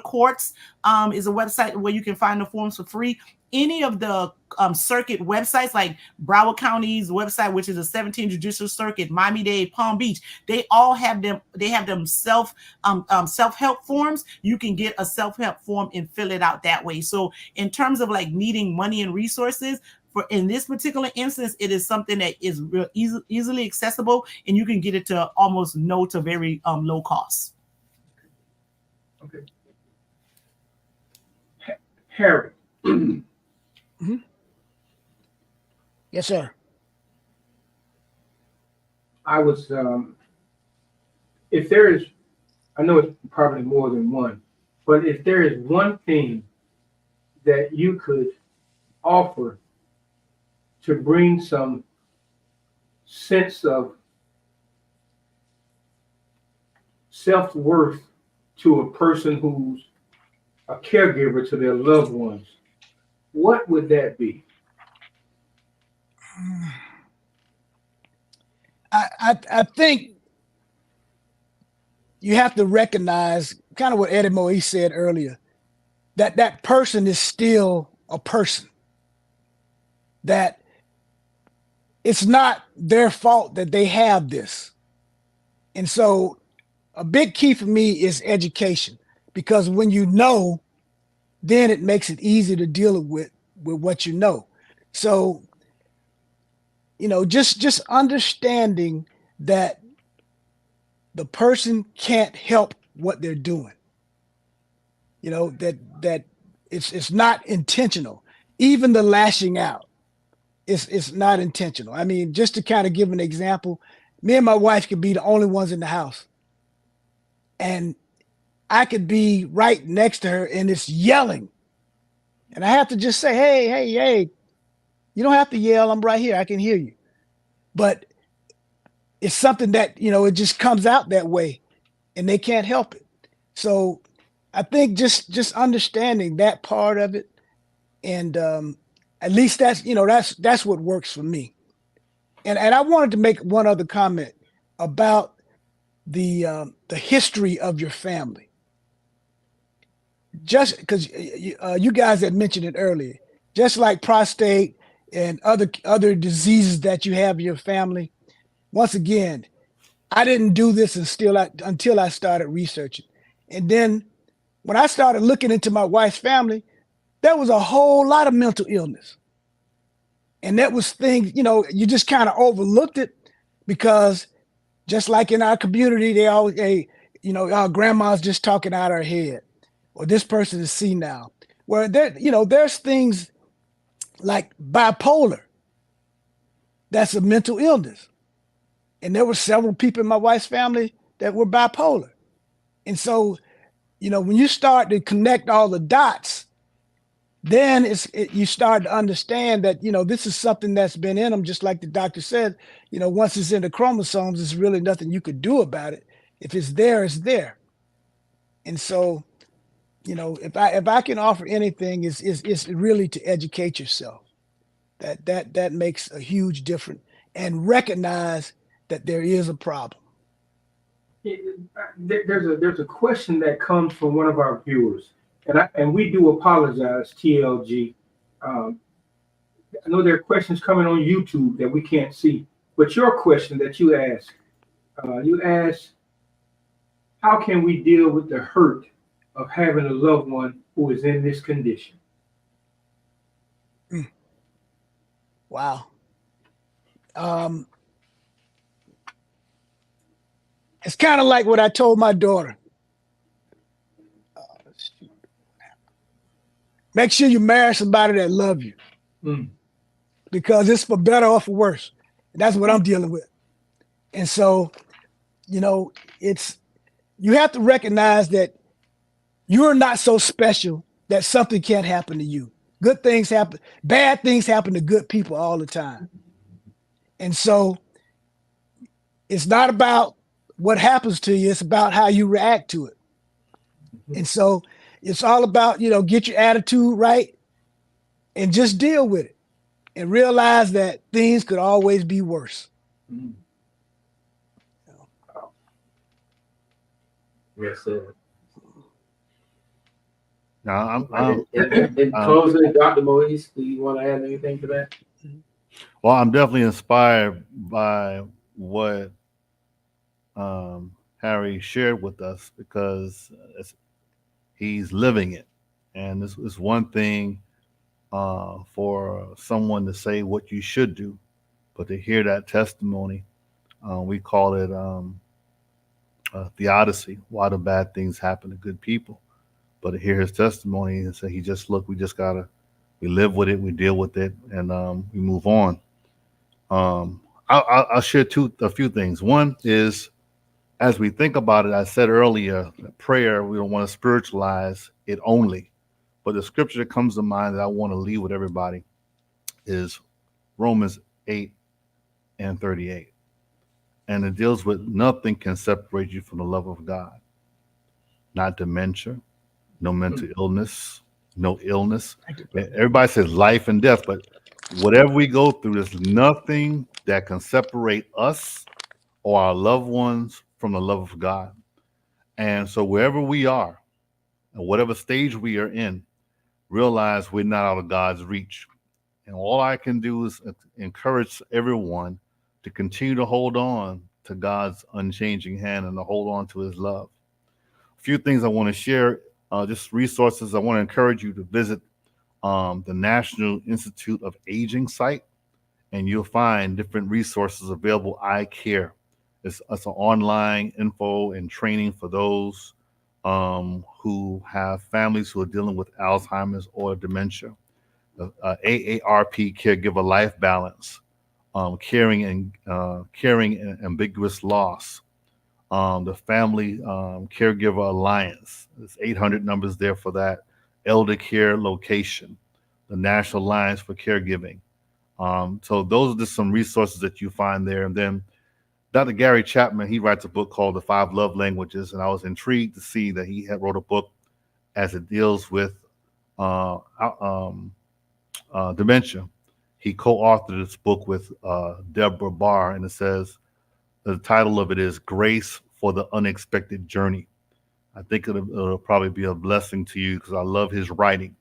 Courts is a website where you can find the forms for free. Any of the circuit websites, like Broward County's website, which is a 17th Judicial Circuit, Miami-Dade, Palm Beach, they all have them. They have them self-help forms. You can get a self-help form and fill it out that way. So in terms of like needing money and resources, for in this particular instance, it is something that is real easily accessible, and you can get it to almost no to very low cost. Okay. Harry. Mm-hmm. Yes, sir. I was, if there is, I know it's probably more than one, but if there is one thing that you could offer to bring some sense of self-worth to a person who's a caregiver to their loved ones, what would that be? I think you have to recognize kind of what Eddie Moise said earlier, that that person is still a person, that it's not their fault that they have this. And so a big key for me is education, because when you know, then it makes it easy to deal with what you know. So, you know, just understanding that the person can't help what they're doing. You know, that it's not intentional. Even the lashing out, it's not intentional. I mean, just to kind of give an example, me and my wife could be the only ones in the house, and I could be right next to her and it's yelling. And I have to just say, hey, you don't have to yell. I'm right here. I can hear you. But it's something that, you know, it just comes out that way and they can't help it. So I think just understanding that part of it. And at least that's, you know, that's what works for me. And I wanted to make one other comment about the history of your family. Just because you guys had mentioned it earlier, just like prostate and other diseases that you have in your family. Once again, I didn't do this until I started researching. And then when I started looking into my wife's family, there was a whole lot of mental illness. And that was things, you know, you just kind of overlooked it because just like in our community, they always, you know, our grandma's just talking out her head, or this person is senile. Where there, you know, there's things like bipolar. That's a mental illness. And there were several people in my wife's family that were bipolar. And so, you know, when you start to connect all the dots, then you start to understand that, you know, this is something that's been in them, just like the doctor said, you know, once it's in the chromosomes, there's really nothing you could do about it. If it's there, it's there. And so if I can offer anything, is really to educate yourself. That makes a huge difference, and recognize that there is a problem. There's a question that comes from one of our viewers, and we do apologize, TLG. I know there are questions coming on YouTube that we can't see, but your question that you asked, how can we deal with the hurt of having a loved one who is in this condition? Wow. It's kind of like what I told my daughter. Make sure you marry somebody that love you, because it's for better or for worse. And that's what I'm dealing with. And so, you have to recognize that you're not so special that something can't happen to you. Good things happen. Bad things happen to good people all the time. And so it's not about what happens to you. It's about how you react to it. And so it's all about, get your attitude right and just deal with it and realize that things could always be worse. Yes, sir. Now, in closing, Dr. Moise, do you want to add anything to that? well, I'm definitely inspired by what Harry shared with us, because he's living it. And this is one thing for someone to say what you should do, but to hear that testimony, we call it theodicy, why do bad things happen to good people. But to hear his testimony and say, we live with it, we deal with it, and we move on. I'll share a few things. One is, as we think about it, I said earlier, prayer, we don't want to spiritualize it only. But the scripture that comes to mind that I want to leave with everybody is Romans 8:38. And it deals with nothing can separate you from the love of God. Not dementia, no mental illness, no illness. Everybody says life and death, but whatever we go through, there's nothing that can separate us or our loved ones from the love of God. And so wherever we are, and whatever stage we are in, realize we're not out of God's reach. And all I can do is encourage everyone to continue to hold on to God's unchanging hand and to hold on to his love. A few things I want to share, just resources. I want to encourage you to visit the National Institute of Aging site, and you'll find different resources available. I Care. It's an online info and training for those who have families who are dealing with Alzheimer's or dementia. AARP, Caregiver Life Balance, caring and ambiguous loss. The Family Caregiver Alliance. There's 800 numbers there for that. Elder Care Location, the National Alliance for Caregiving. So those are just some resources that you find there. And then Dr. Gary Chapman, he writes a book called The 5 Love Languages, and I was intrigued to see that he had wrote a book as it deals with dementia. He co-authored this book with Deborah Barr, and it says, the title of it is Grace for the Unexpected Journey. I think it'll probably be a blessing to you because I love his writing.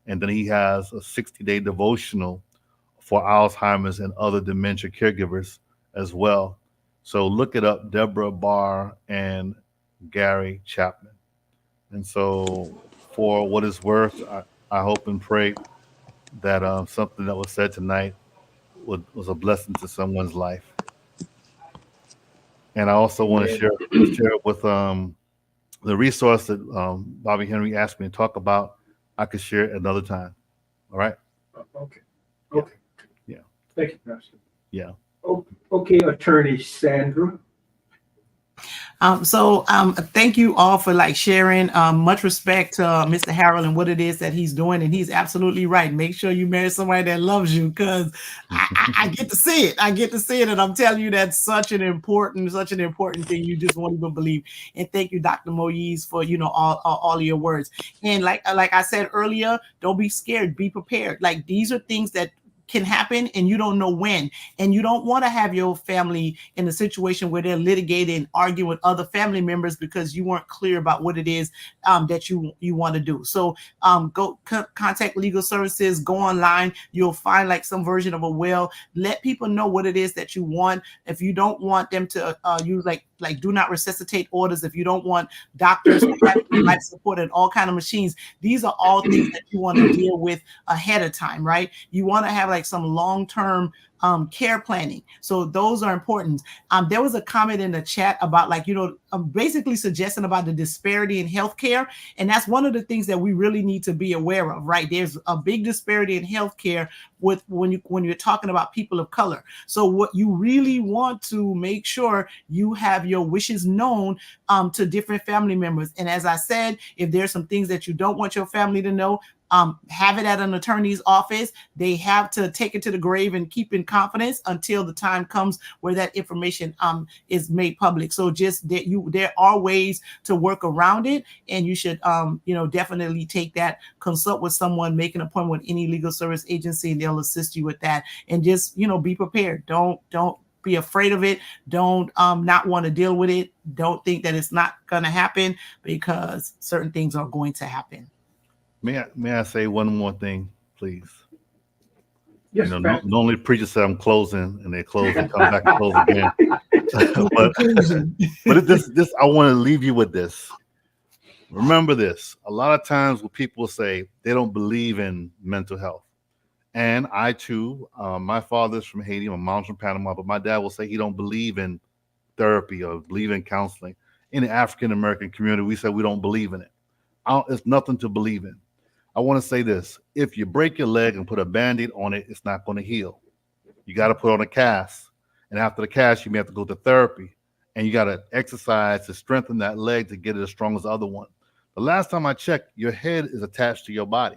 And then he has a 60-day devotional for Alzheimer's and other dementia caregivers as well. So look it up, Deborah Barr and Gary Chapman. And so for what it's worth, I hope and pray that something that was said tonight was a blessing to someone's life. And I also want to share with the resource that Bobby Henry asked me to talk about. I could share it another time. All right? Okay. Yeah. Thank you, Pastor. Yeah. Okay, Attorney Sandra. Thank you all for like sharing. Much respect to Mr. Harrell and what it is that he's doing, and he's absolutely right. Make sure you marry somebody that loves you, because I get to see it. I get to see it, and I'm telling you, that's such an important thing. You just won't even believe. And thank you, Dr. Moise, for all of your words. And like I said earlier, don't be scared. Be prepared. Like, these are things that can happen and you don't know when, and you don't want to have your family in a situation where they're litigating and arguing with other family members because you weren't clear about what it is that you want to do. So go contact legal services, go online, you'll find like some version of a will. Let people know what it is that you want. If you don't want them to use like do not resuscitate orders, if you don't want doctors to have life support and all kind of machines, these are all things that you want to deal with ahead of time, right? You want to have like some long-term care planning. So those are important. There was a comment in the chat about basically suggesting about the disparity in healthcare. And that's one of the things that we really need to be aware of, right? There's a big disparity in healthcare when you're talking about people of color. So what you really want to make sure you have your wishes known to different family members. And as I said, if there's some things that you don't want your family to know, have it at an attorney's office. They have to take it to the grave and keep in confidence until the time comes where that information is made public. So just that there are ways to work around it, and you should definitely take that, consult with someone, make an appointment with any legal service agency, and they'll assist you with that. And just be prepared. Don't be afraid of it. Don't not want to deal with it. Don't think that it's not going to happen, because certain things are going to happen. May I say one more thing, please? Yes, normally preachers say I'm closing, and they close and come back and close again. but this I want to leave you with this. Remember this. A lot of times when people say they don't believe in mental health, and I too, my father's from Haiti, my mom's from Panama, but my dad will say he don't believe in therapy or believe in counseling. In the African American community, we say we don't believe in it. It's nothing to believe in. I want to say this. If you break your leg and put a Band-Aid on it, it's not going to heal. You got to put on a cast. And after the cast, you may have to go to therapy. And you got to exercise to strengthen that leg to get it as strong as the other one. The last time I checked, your head is attached to your body.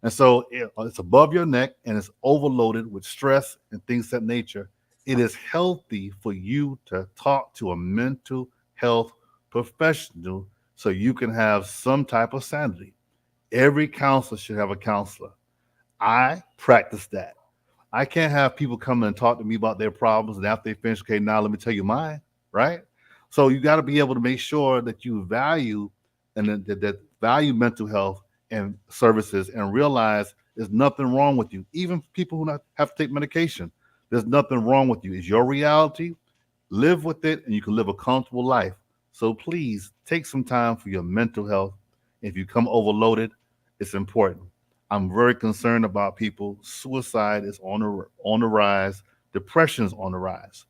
And so it's above your neck and it's overloaded with stress and things of that nature. It is healthy for you to talk to a mental health professional so you can have some type of sanity. Every counselor should have a counselor. I practice that. I can't have people come and talk to me about their problems, and after they finish, okay, now let me tell you mine, right? So you got to be able to make sure that you value and that value mental health and services, and realize there's nothing wrong with you. Even people who have to take medication, there's nothing wrong with you. It's your reality. Live with it, and you can live a comfortable life. So please take some time for your mental health. If you come overloaded, it's important. I'm very concerned about people. Suicide is on the rise. Depression is on the rise.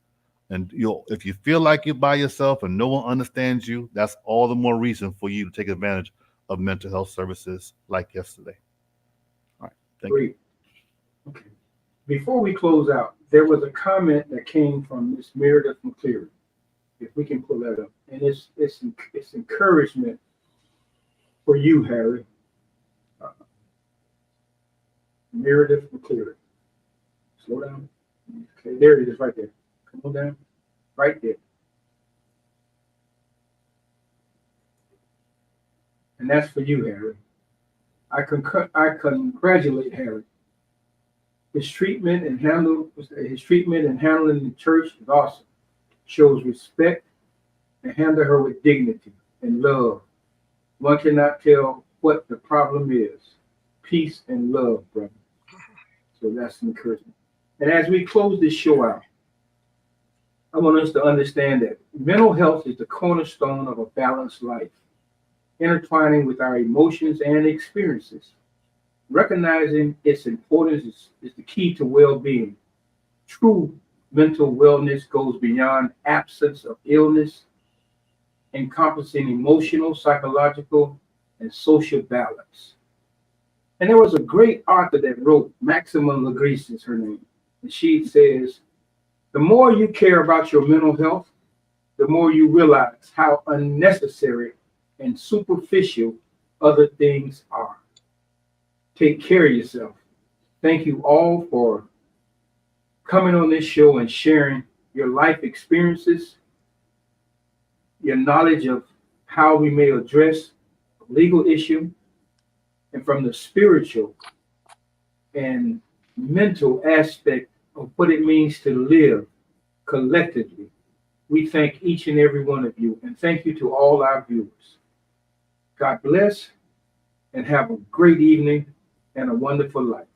And if you feel like you're by yourself and no one understands you, that's all the more reason for you to take advantage of mental health services like yesterday. All right. Thank you. Okay. Before we close out, there was a comment that came from Ms. Meredith McCleary. If we can pull that up. And it's encouragement for you, Harry. Meredith McCleary. Slow down. Okay, there it is right there. Come on down. Right there. And that's for you, Harry. I congratulate Harry. His treatment and handling the church is awesome. Shows respect and handle her with dignity and love. One cannot tell what the problem is. Peace and love, brother. So that's encouragement. And as we close this show out, I want us to understand that mental health is the cornerstone of a balanced life, intertwining with our emotions and experiences. Recognizing its importance is the key to well-being. True mental wellness goes beyond absence of illness, encompassing emotional, psychological, and social balance. And there was a great author that wrote, Maxima Legris is her name. And she says, the more you care about your mental health, the more you realize how unnecessary and superficial other things are. Take care of yourself. Thank you all for coming on this show and sharing your life experiences, your knowledge of how we may address a legal issue, and from the spiritual and mental aspect of what it means to live collectively. We thank each and every one of you, and thank you to all our viewers. God bless, and have a great evening and a wonderful life.